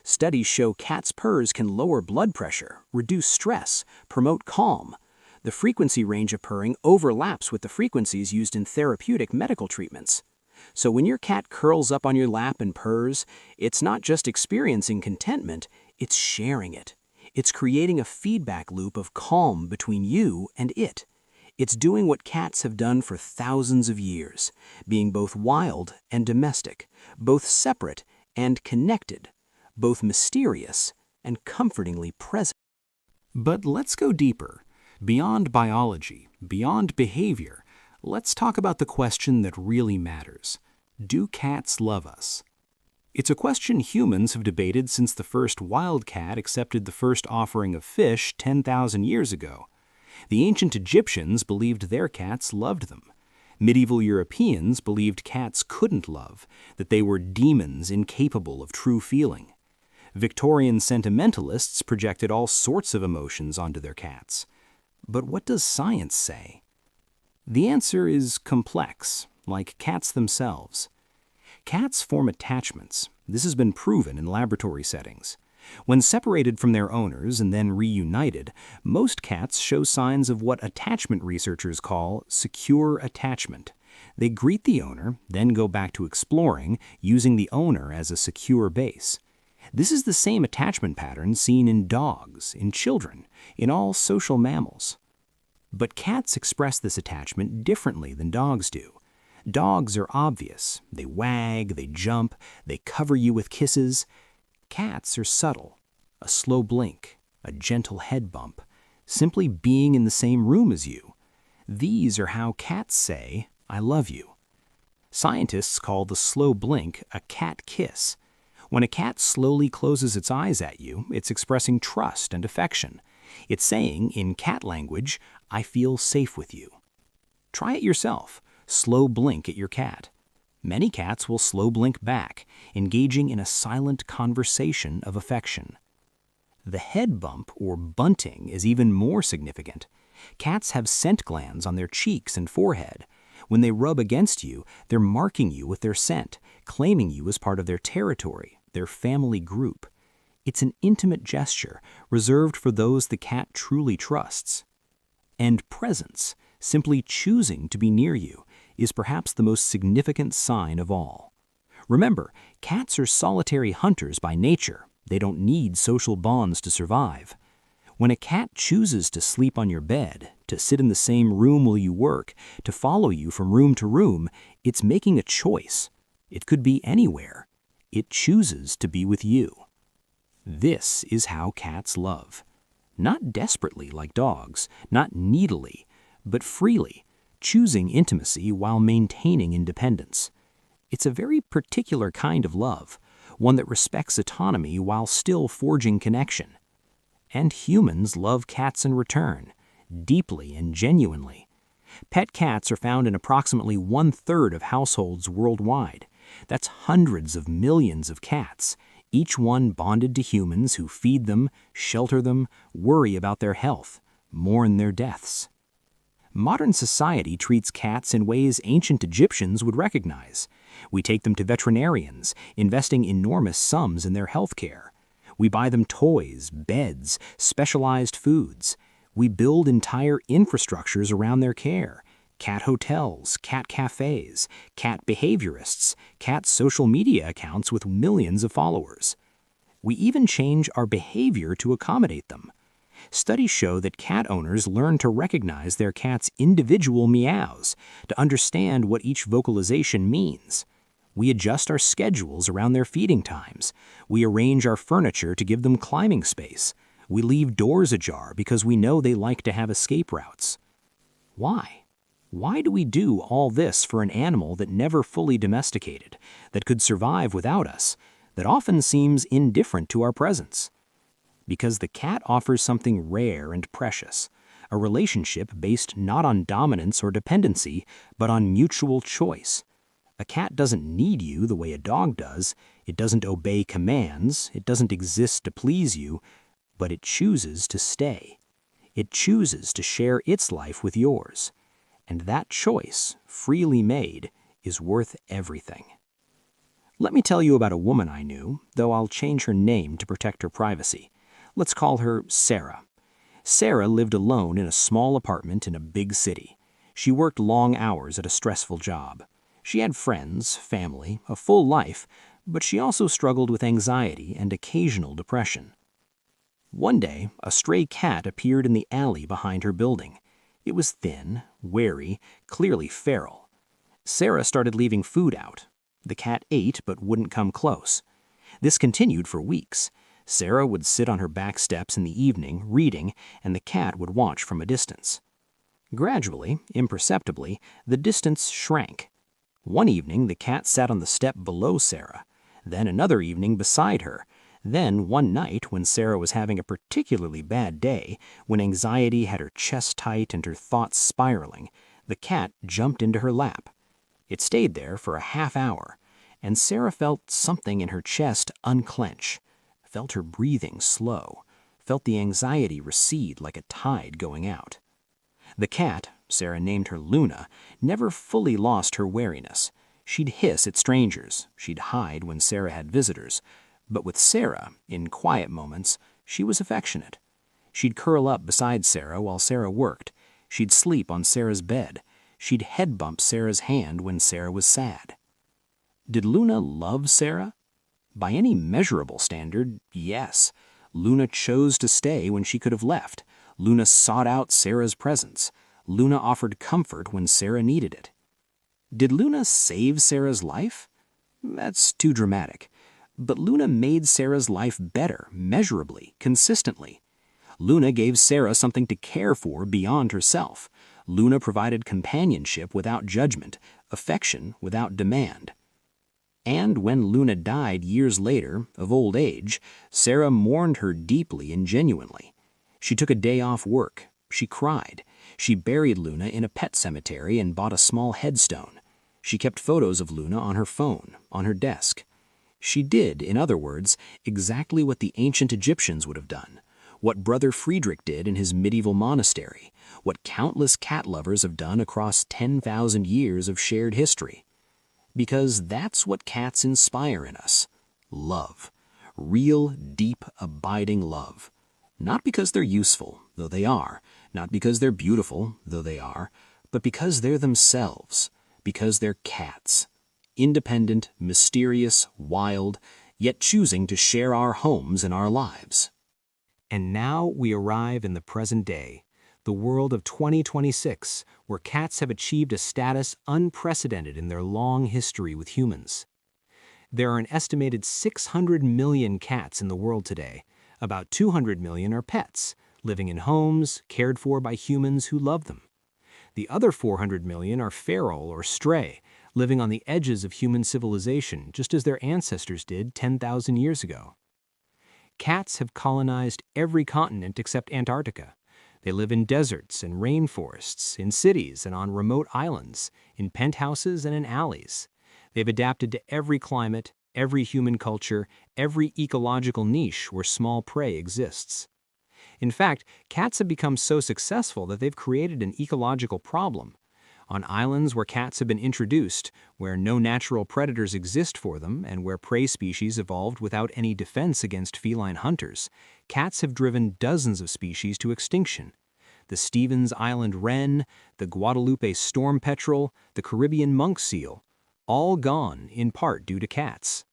Studies show cats' purrs can lower blood pressure, reduce stress, promote calm. The frequency range of purring overlaps with the frequencies used in therapeutic medical treatments. So when your cat curls up on your lap and purrs, it's not just experiencing contentment, it's sharing it. It's creating a feedback loop of calm between you and it. It's doing what cats have done for thousands of years, being both wild and domestic, both separate and connected, both mysterious and comfortingly present. But let's go deeper. Beyond biology, beyond behavior, let's talk about the question that really matters. Do cats love us? It's a question humans have debated since the first wild cat accepted the first offering of fish 10,000 years ago. The ancient Egyptians believed their cats loved them. Medieval Europeans believed cats couldn't love, that they were demons incapable of true feeling. Victorian sentimentalists projected all sorts of emotions onto their cats. But what does science say? The answer is complex, like cats themselves. Cats form attachments. This has been proven in laboratory settings. When separated from their owners and then reunited, most cats show signs of what attachment researchers call secure attachment. They greet the owner, then go back to exploring, using the owner as a secure base. This is the same attachment pattern seen in dogs, in children, in all social mammals. But cats express this attachment differently than dogs do. Dogs are obvious. They wag, they jump, they cover you with kisses. Cats are subtle. A slow blink, a gentle head bump, simply being in the same room as you. These are how cats say, "I love you." Scientists call the slow blink a cat kiss. When a cat slowly closes its eyes at you, it's expressing trust and affection. It's saying, in cat language, "I feel safe with you." Try it yourself. Slow blink at your cat. Many cats will slow blink back, engaging in a silent conversation of affection. The head bump, or bunting, is even more significant. Cats have scent glands on their cheeks and forehead. When they rub against you, they're marking you with their scent, claiming you as part of their territory, their family group. It's an intimate gesture reserved for those the cat truly trusts. And presence, simply choosing to be near you, is perhaps the most significant sign of all. Remember, cats are solitary hunters by nature. They don't need social bonds to survive. When a cat chooses to sleep on your bed, to sit in the same room while you work, to follow you from room to room, it's making a choice. It could be anywhere. It chooses to be with you. This is how cats love. Not desperately like dogs, not needily, but freely, choosing intimacy while maintaining independence. It's a very particular kind of love, one that respects autonomy while still forging connection. And humans love cats in return, deeply and genuinely. Pet cats are found in approximately 1/3 of households worldwide. That's hundreds of millions of cats, each one bonded to humans who feed them, shelter them, worry about their health, mourn their deaths. Modern society treats cats in ways ancient Egyptians would recognize. We take them to veterinarians, investing enormous sums in their health care. We buy them toys, beds, specialized foods. We build entire infrastructures around their care. Cat hotels, cat cafes, cat behaviorists, cat social media accounts with millions of followers. We even change our behavior to accommodate them. Studies show that cat owners learn to recognize their cat's individual meows, to understand what each vocalization means. We adjust our schedules around their feeding times. We arrange our furniture to give them climbing space. We leave doors ajar because we know they like to have escape routes. Why? Why do we do all this for an animal that never fully domesticated, that could survive without us, that often seems indifferent to our presence? Because the cat offers something rare and precious, a relationship based not on dominance or dependency, but on mutual choice. A cat doesn't need you the way a dog does. It doesn't obey commands. It doesn't exist to please you, but it chooses to stay. It chooses to share its life with yours. And that choice, freely made, is worth everything. Let me tell you about a woman I knew, though I'll change her name to protect her privacy. Let's call her Sarah. Sarah lived alone in a small apartment in a big city. She worked long hours at a stressful job. She had friends, family, a full life, but she also struggled with anxiety and occasional depression. One day, a stray cat appeared in the alley behind her building. It was thin, wary, clearly feral. Sarah started leaving food out. The cat ate but wouldn't come close. This continued for weeks. Sarah would sit on her back steps in the evening, reading, and the cat would watch from a distance. Gradually, imperceptibly, the distance shrank. One evening, the cat sat on the step below Sarah, then another evening beside her. Then, one night, when Sarah was having a particularly bad day, when anxiety had her chest tight and her thoughts spiraling, the cat jumped into her lap. It stayed there for a half hour, and Sarah felt something in her chest unclench, felt her breathing slow, felt the anxiety recede like a tide going out. The cat, Sarah named her Luna, never fully lost her wariness. She'd hiss at strangers, she'd hide when Sarah had visitors, but with Sarah, in quiet moments, she was affectionate. She'd curl up beside Sarah while Sarah worked. She'd sleep on Sarah's bed. She'd head bump Sarah's hand when Sarah was sad. Did Luna love Sarah? By any measurable standard, yes. Luna chose to stay when she could have left. Luna sought out Sarah's presence. Luna offered comfort when Sarah needed it. Did Luna save Sarah's life? That's too dramatic. But Luna made Sarah's life better, measurably, consistently. Luna gave Sarah something to care for beyond herself. Luna provided companionship without judgment, affection without demand. And when Luna died years later, of old age, Sarah mourned her deeply and genuinely. She took a day off work. She cried. She buried Luna in a pet cemetery and bought a small headstone. She kept photos of Luna on her phone, on her desk. She did, in other words, exactly what the ancient Egyptians would have done, what Brother Friedrich did in his medieval monastery, what countless cat lovers have done across 10,000 years of shared history. Because that's what cats inspire in us. Love. Real, deep, abiding love. Not because they're useful, though they are, not because they're beautiful, though they are, but because they're themselves, because they're cats. Independent, mysterious, wild, yet choosing to share our homes and our lives. And now we arrive in the present day, the world of 2026, where cats have achieved a status unprecedented in their long history with humans. There are an estimated 600 million cats in the world today. About 200 million are pets, living in homes, cared for by humans who love them. The other 400 million are feral or stray, living on the edges of human civilization, just as their ancestors did 10,000 years ago. Cats have colonized every continent except Antarctica. They live in deserts and rainforests, in cities and on remote islands, in penthouses and in alleys. They've adapted to every climate, every human culture, every ecological niche where small prey exists. In fact, cats have become so successful that they've created an ecological problem. On islands where cats have been introduced, where no natural predators exist for them, and where prey species evolved without any defense against feline hunters, cats have driven dozens of species to extinction. The Stevens Island wren, the Guadalupe storm petrel, the Caribbean monk seal, all gone in part due to cats.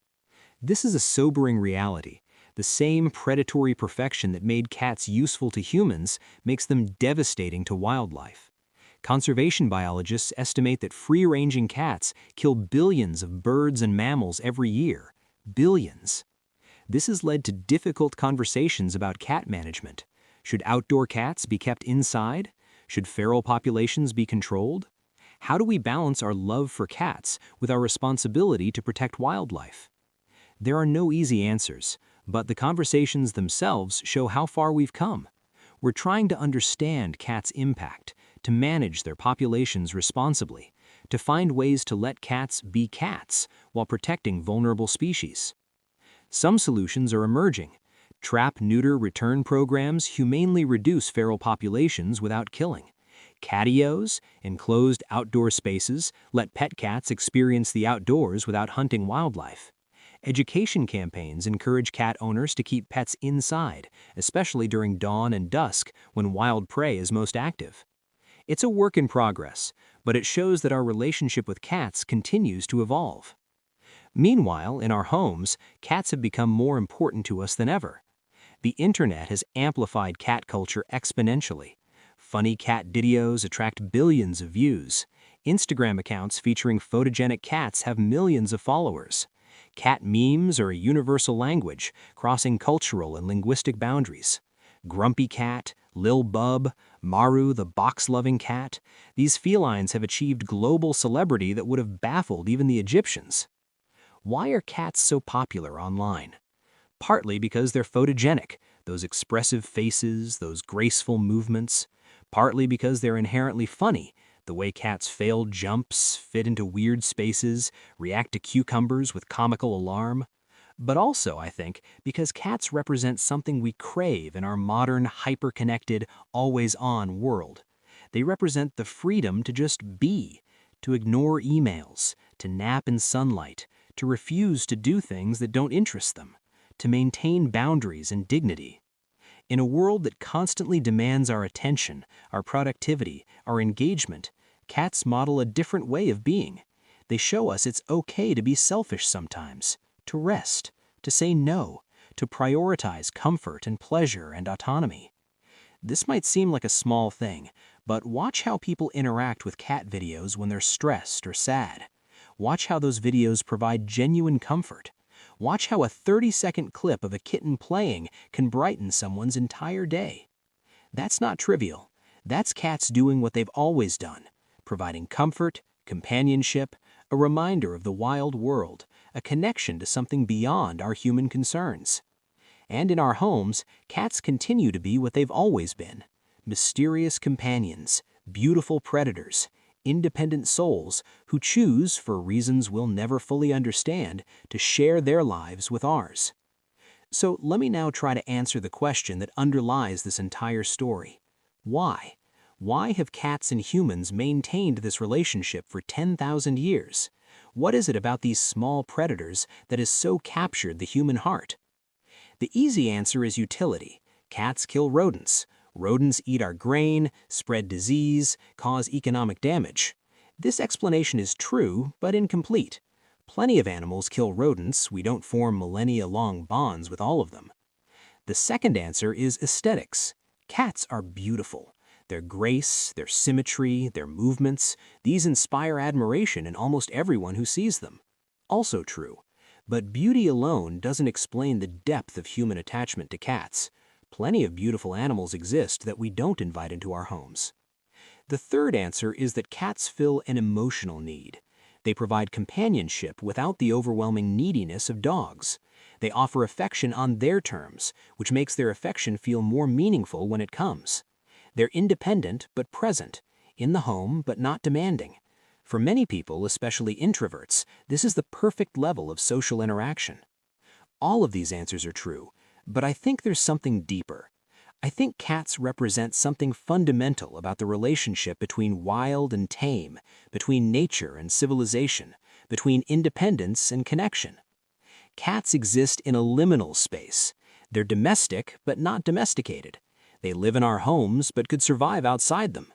This is a sobering reality. The same predatory perfection that made cats useful to humans makes them devastating to wildlife. Conservation biologists estimate that free-ranging cats kill billions of birds and mammals every year. Billions. This has led to difficult conversations about cat management. Should outdoor cats be kept inside? Should feral populations be controlled? How do we balance our love for cats with our responsibility to protect wildlife? There are no easy answers, but the conversations themselves show how far we've come. We're trying to understand cats' impact, to manage their populations responsibly, to find ways to let cats be cats while protecting vulnerable species. Some solutions are emerging. Trap, neuter, return programs humanely reduce feral populations without killing. Catios, enclosed outdoor spaces, let pet cats experience the outdoors without hunting wildlife. Education campaigns encourage cat owners to keep pets inside, especially during dawn and dusk when wild prey is most active. It's a work in progress, but it shows that our relationship with cats continues to evolve. Meanwhile, in our homes, cats have become more important to us than ever. The internet has amplified cat culture exponentially. Funny cat videos attract billions of views. Instagram accounts featuring photogenic cats have millions of followers. Cat memes are a universal language, crossing cultural and linguistic boundaries. Grumpy Cat, Lil Bub, Maru the box-loving cat, these felines have achieved global celebrity that would have baffled even the Egyptians. Why are cats so popular online? Partly because they're photogenic, those expressive faces, those graceful movements. Partly because they're inherently funny, the way cats fail jumps, fit into weird spaces, react to cucumbers with comical alarm. But also, I think, because cats represent something we crave in our modern, hyper-connected, always-on world. They represent the freedom to just be, to ignore emails, to nap in sunlight, to refuse to do things that don't interest them, to maintain boundaries and dignity. In a world that constantly demands our attention, our productivity, our engagement, cats model a different way of being. They show us it's okay to be selfish sometimes, to rest, to say no, to prioritize comfort and pleasure and autonomy. This might seem like a small thing, but watch how people interact with cat videos when they're stressed or sad. Watch how those videos provide genuine comfort. Watch how a 30-second clip of a kitten playing can brighten someone's entire day. That's not trivial. That's cats doing what they've always done, providing comfort, companionship, a reminder of the wild world, a connection to something beyond our human concerns. And in our homes, cats continue to be what they've always been: mysterious companions, beautiful predators, independent souls who choose, for reasons we'll never fully understand, to share their lives with ours. So let me now try to answer the question that underlies this entire story. Why? Why have cats and humans maintained this relationship for 10,000 years? What is it about these small predators that has so captured the human heart? The easy answer is utility. Cats kill rodents. Rodents eat our grain, spread disease, cause economic damage. This explanation is true, but incomplete. Plenty of animals kill rodents. We don't form millennia-long bonds with all of them. The second answer is aesthetics. Cats are beautiful. Their grace, their symmetry, their movements, these inspire admiration in almost everyone who sees them. Also true. But beauty alone doesn't explain the depth of human attachment to cats. Plenty of beautiful animals exist that we don't invite into our homes. The third answer is that cats fill an emotional need. They provide companionship without the overwhelming neediness of dogs. They offer affection on their terms, which makes their affection feel more meaningful when it comes. They're independent but present, in the home but not demanding. For many people, especially introverts, this is the perfect level of social interaction. All of these answers are true, but I think there's something deeper. I think cats represent something fundamental about the relationship between wild and tame, between nature and civilization, between independence and connection. Cats exist in a liminal space. They're domestic, but not domesticated. They live in our homes, but could survive outside them.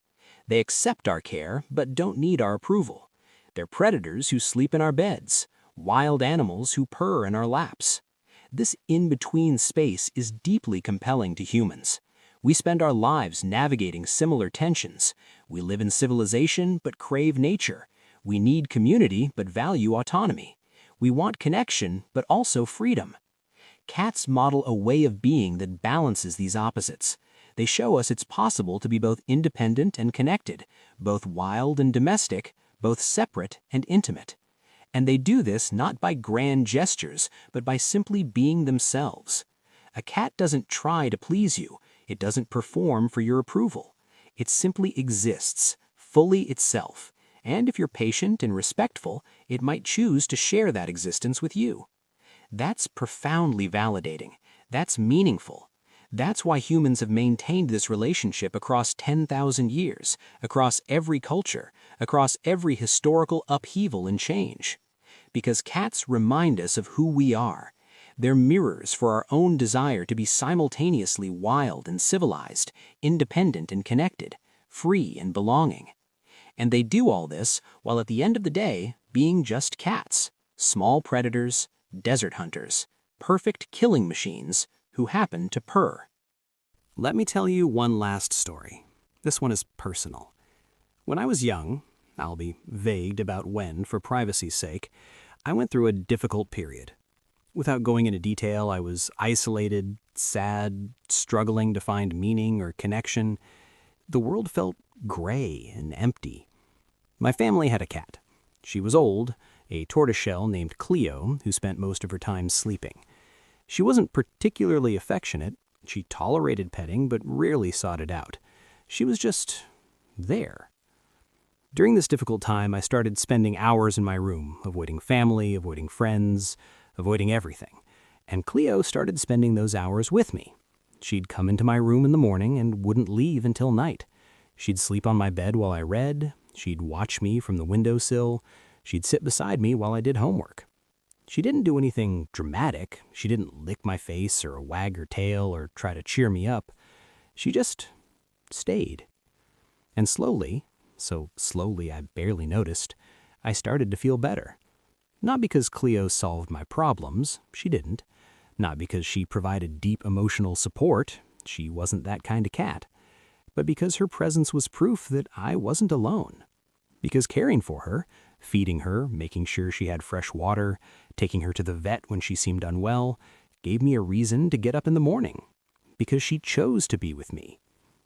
They accept our care, but don't need our approval. They're predators who sleep in our beds, wild animals who purr in our laps. This in-between space is deeply compelling to humans. We spend our lives navigating similar tensions. We live in civilization but crave nature. We need community but value autonomy. We want connection but also freedom. Cats model a way of being that balances these opposites. They show us it's possible to be both independent and connected, both wild and domestic, both separate and intimate. And they do this not by grand gestures, but by simply being themselves. A cat doesn't try to please you. It doesn't perform for your approval. It simply exists, fully itself. And if you're patient and respectful, it might choose to share that existence with you. That's profoundly validating. That's meaningful. That's why humans have maintained this relationship across 10,000 years, across every culture, across every historical upheaval and change. Because cats remind us of who we are. They're mirrors for our own desire to be simultaneously wild and civilized, independent and connected, free and belonging. And they do all this while at the end of the day being just cats, small predators, desert hunters, perfect killing machines who happen to purr. Let me tell you one last story. This one is personal. When I was young, I'll be vague about when for privacy's sake, I went through a difficult period. Without going into detail, I was isolated, sad, struggling to find meaning or connection. The world felt gray and empty. My family had a cat. She was old, a tortoiseshell named Cleo, who spent most of her time sleeping. She wasn't particularly affectionate. She tolerated petting, but rarely sought it out. She was just there. During this difficult time, I started spending hours in my room, avoiding family, avoiding friends, avoiding everything. And Cleo started spending those hours with me. She'd come into my room in the morning and wouldn't leave until night. She'd sleep on my bed while I read. She'd watch me from the windowsill. She'd sit beside me while I did homework. She didn't do anything dramatic. She didn't lick my face or wag her tail or try to cheer me up. She just stayed. And slowly, so slowly I barely noticed, I started to feel better. Not because Cleo solved my problems, she didn't. Not because she provided deep emotional support, she wasn't that kind of cat. But because her presence was proof that I wasn't alone. Because caring for her, feeding her, making sure she had fresh water, taking her to the vet when she seemed unwell, gave me a reason to get up in the morning. Because she chose to be with me.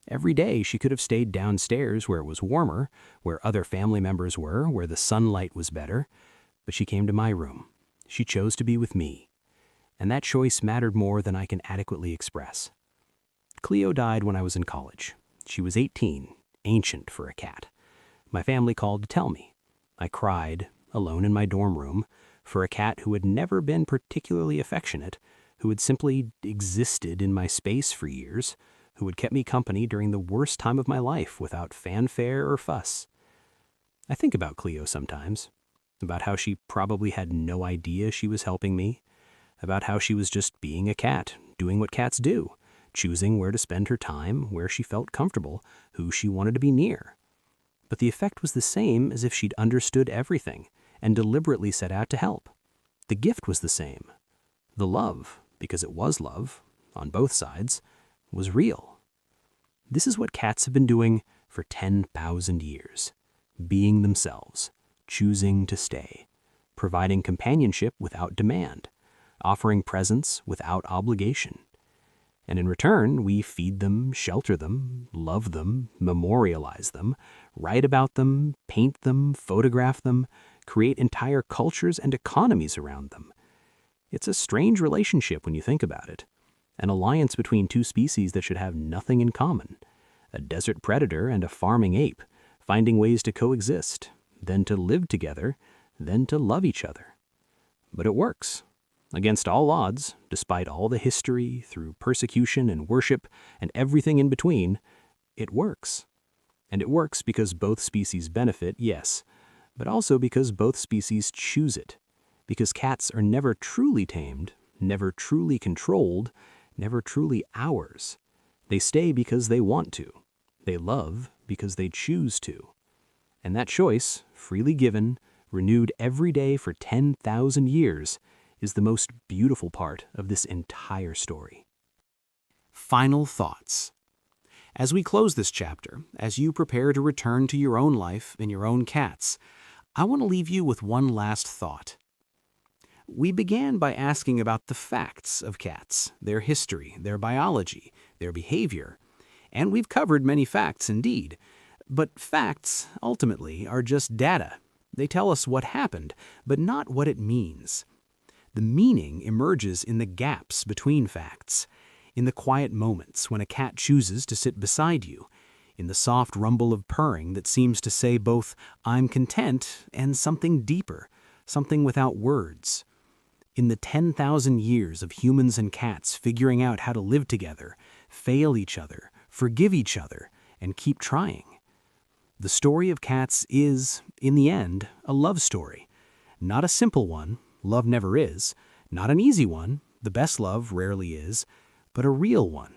Every day she could have stayed downstairs where it was warmer, where other family members were, where the sunlight was better. But she came to my room. She chose to be with me. And that choice mattered more than I can adequately express. Cleo died when I was in college. She was 18, ancient for a cat. My family called to tell me. I cried, alone in my dorm room, for a cat who had never been particularly affectionate, who had simply existed in my space for years, who had kept me company during the worst time of my life without fanfare or fuss. I think about Cleo sometimes, about how she probably had no idea she was helping me, about how she was just being a cat, doing what cats do, choosing where to spend her time, where she felt comfortable, who she wanted to be near. But the effect was the same as if she'd understood everything and deliberately set out to help. The gift was the same. The love, because it was love, on both sides, was real. This is what cats have been doing for 10,000 years. Being themselves, choosing to stay, providing companionship without demand, offering presence without obligation. And in return, we feed them, shelter them, love them, memorialize them, write about them, paint them, photograph them, create entire cultures and economies around them. It's a strange relationship when you think about it. An alliance between two species that should have nothing in common. A desert predator and a farming ape, finding ways to coexist, then to live together, then to love each other. But it works. Against all odds, despite all the history, through persecution and worship and everything in between, it works. And it works because both species benefit, yes, but also because both species choose it. Because cats are never truly tamed, never truly controlled, never truly ours. They stay because they want to. They love because they choose to. And that choice, freely given, renewed every day for 10,000 years, is the most beautiful part of this entire story. Final thoughts. As we close this chapter, as you prepare to return to your own life and your own cats, I want to leave you with one last thought. We began by asking about the facts of cats, their history, their biology, their behavior, and we've covered many facts indeed. But facts, ultimately, are just data. They tell us what happened, but not what it means. The meaning emerges in the gaps between facts, in the quiet moments when a cat chooses to sit beside you, in the soft rumble of purring that seems to say both, "I'm content," and something deeper, something without words. In the 10,000 years of humans and cats figuring out how to live together, fail each other, forgive each other, and keep trying. The story of cats is, in the end, a love story. Not a simple one, love never is, not an easy one, the best love rarely is, but a real one.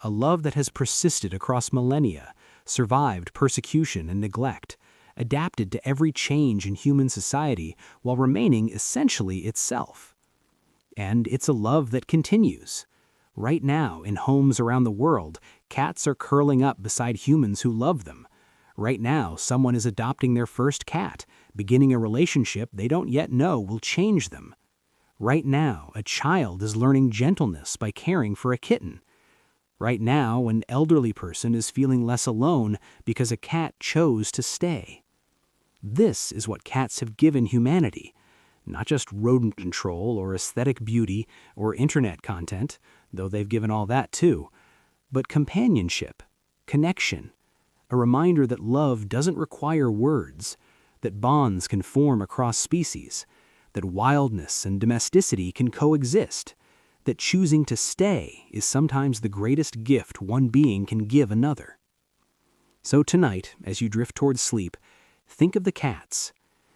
A love that has persisted across millennia, survived persecution and neglect, adapted to every change in human society while remaining essentially itself. And it's a love that continues. Right now, in homes around the world, cats are curling up beside humans who love them. Right now, someone is adopting their first cat, beginning a relationship they don't yet know will change them. Right now, a child is learning gentleness by caring for a kitten. Right now, an elderly person is feeling less alone because a cat chose to stay. This is what cats have given humanity. Not just rodent control or aesthetic beauty or internet content, though they've given all that too, but companionship, connection, a reminder that love doesn't require words, that bonds can form across species, that wildness and domesticity can coexist, that choosing to stay is sometimes the greatest gift one being can give another. So tonight, as you drift towards sleep, think of the cats.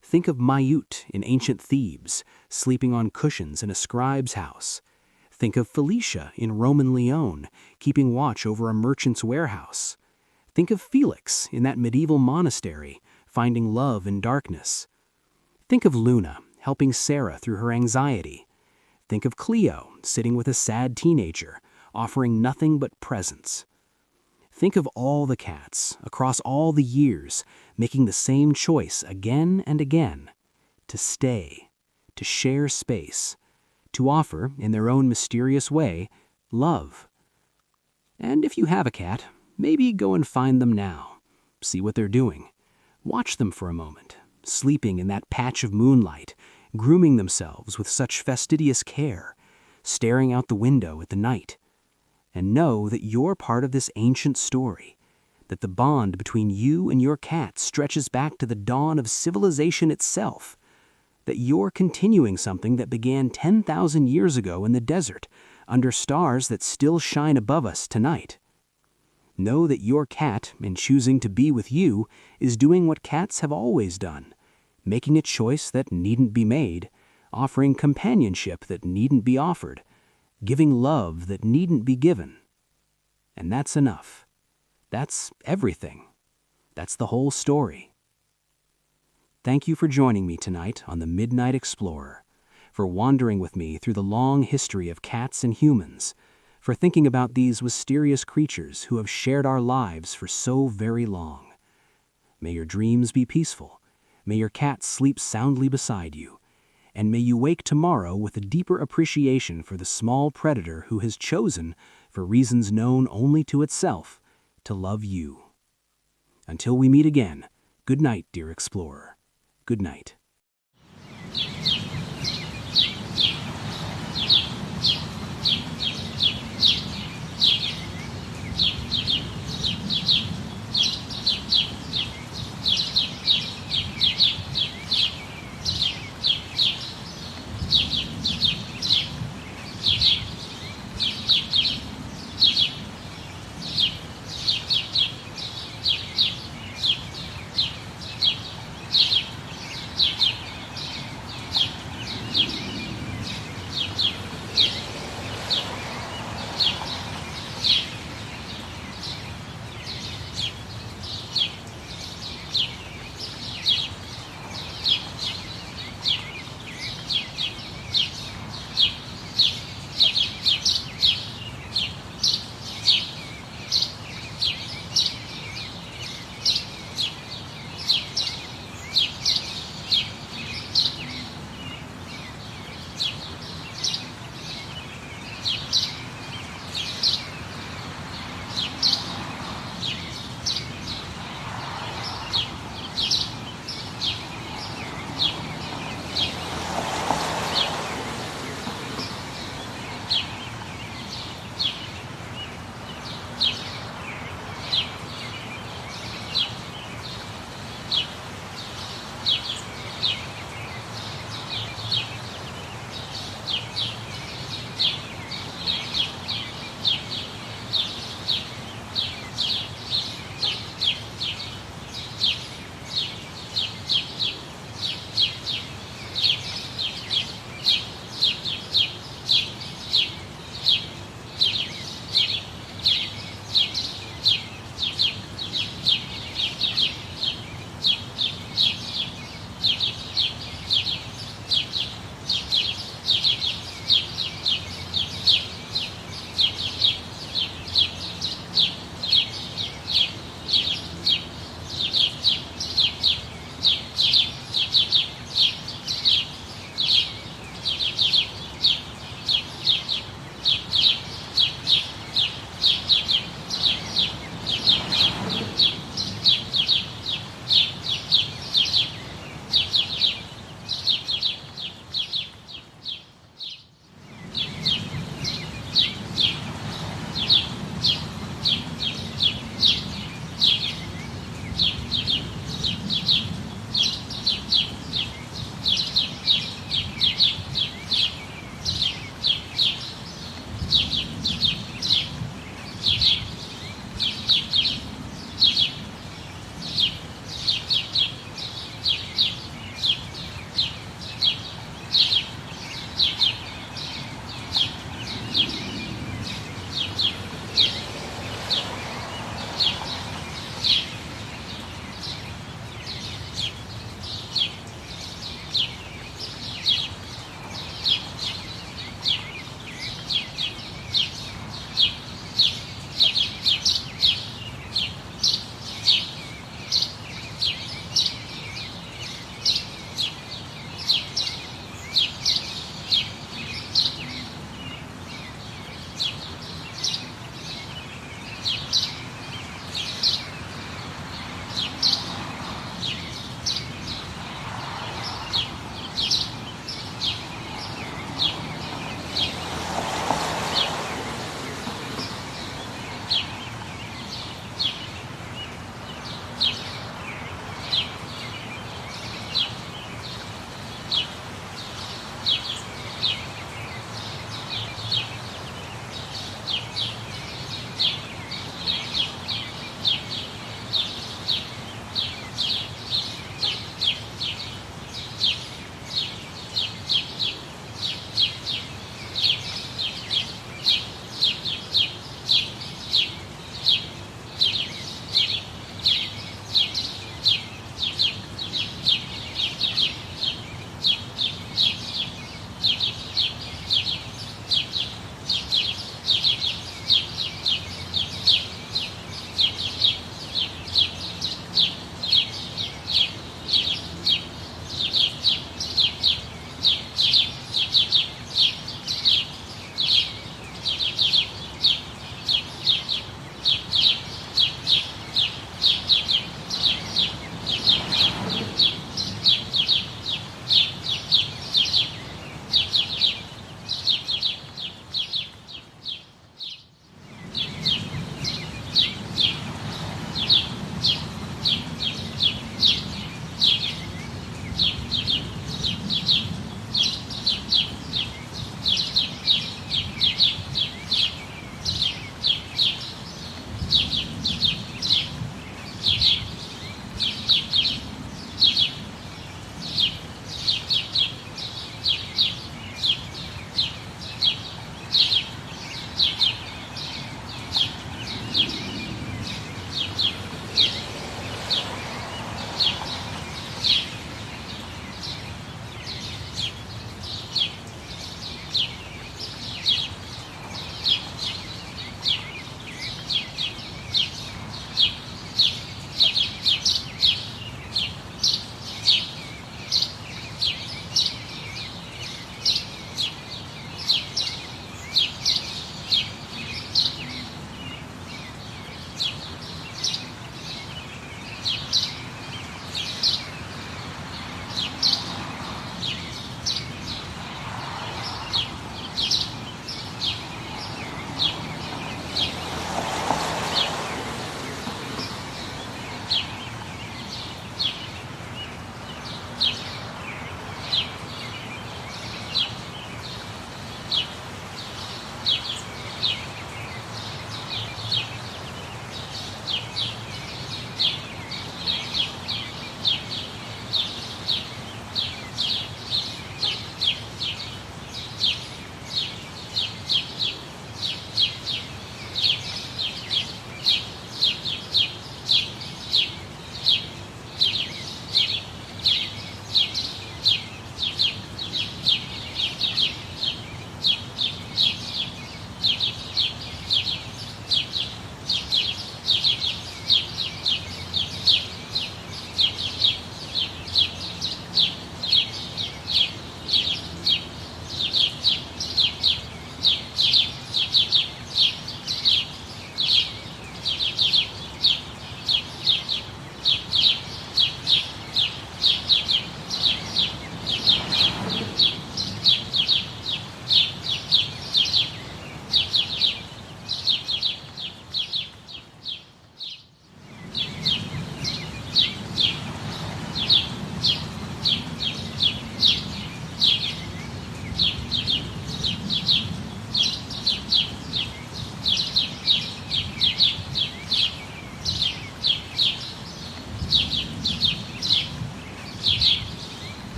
Think of Mayut in ancient Thebes, sleeping on cushions in a scribe's house. Think of Felicia in Roman Lyon, keeping watch over a merchant's warehouse. Think of Felix in that medieval monastery, finding love in darkness. Think of Luna, helping Sarah through her anxiety. Think of Cleo, sitting with a sad teenager, offering nothing but presence. Think of all the cats, across all the years, making the same choice again and again, to stay, to share space, to offer, in their own mysterious way, love. And if you have a cat, maybe go and find them now. See what they're doing. Watch them for a moment, sleeping in that patch of moonlight, grooming themselves with such fastidious care, staring out the window at the night. And know that you're part of this ancient story, that the bond between you and your cat stretches back to the dawn of civilization itself, that you're continuing something that began 10,000 years ago in the desert, under stars that still shine above us tonight. Know that your cat, in choosing to be with you, is doing what cats have always done, making a choice that needn't be made, offering companionship that needn't be offered, giving love that needn't be given. And that's enough. That's everything. That's the whole story. Thank you for joining me tonight on the Midnight Explorer, for wandering with me through the long history of cats and humans, for thinking about these mysterious creatures who have shared our lives for so very long. May your dreams be peaceful. May your cat sleep soundly beside you. And may you wake tomorrow with a deeper appreciation for the small predator who has chosen, for reasons known only to itself, to love you. Until we meet again, good night, dear explorer. Good night.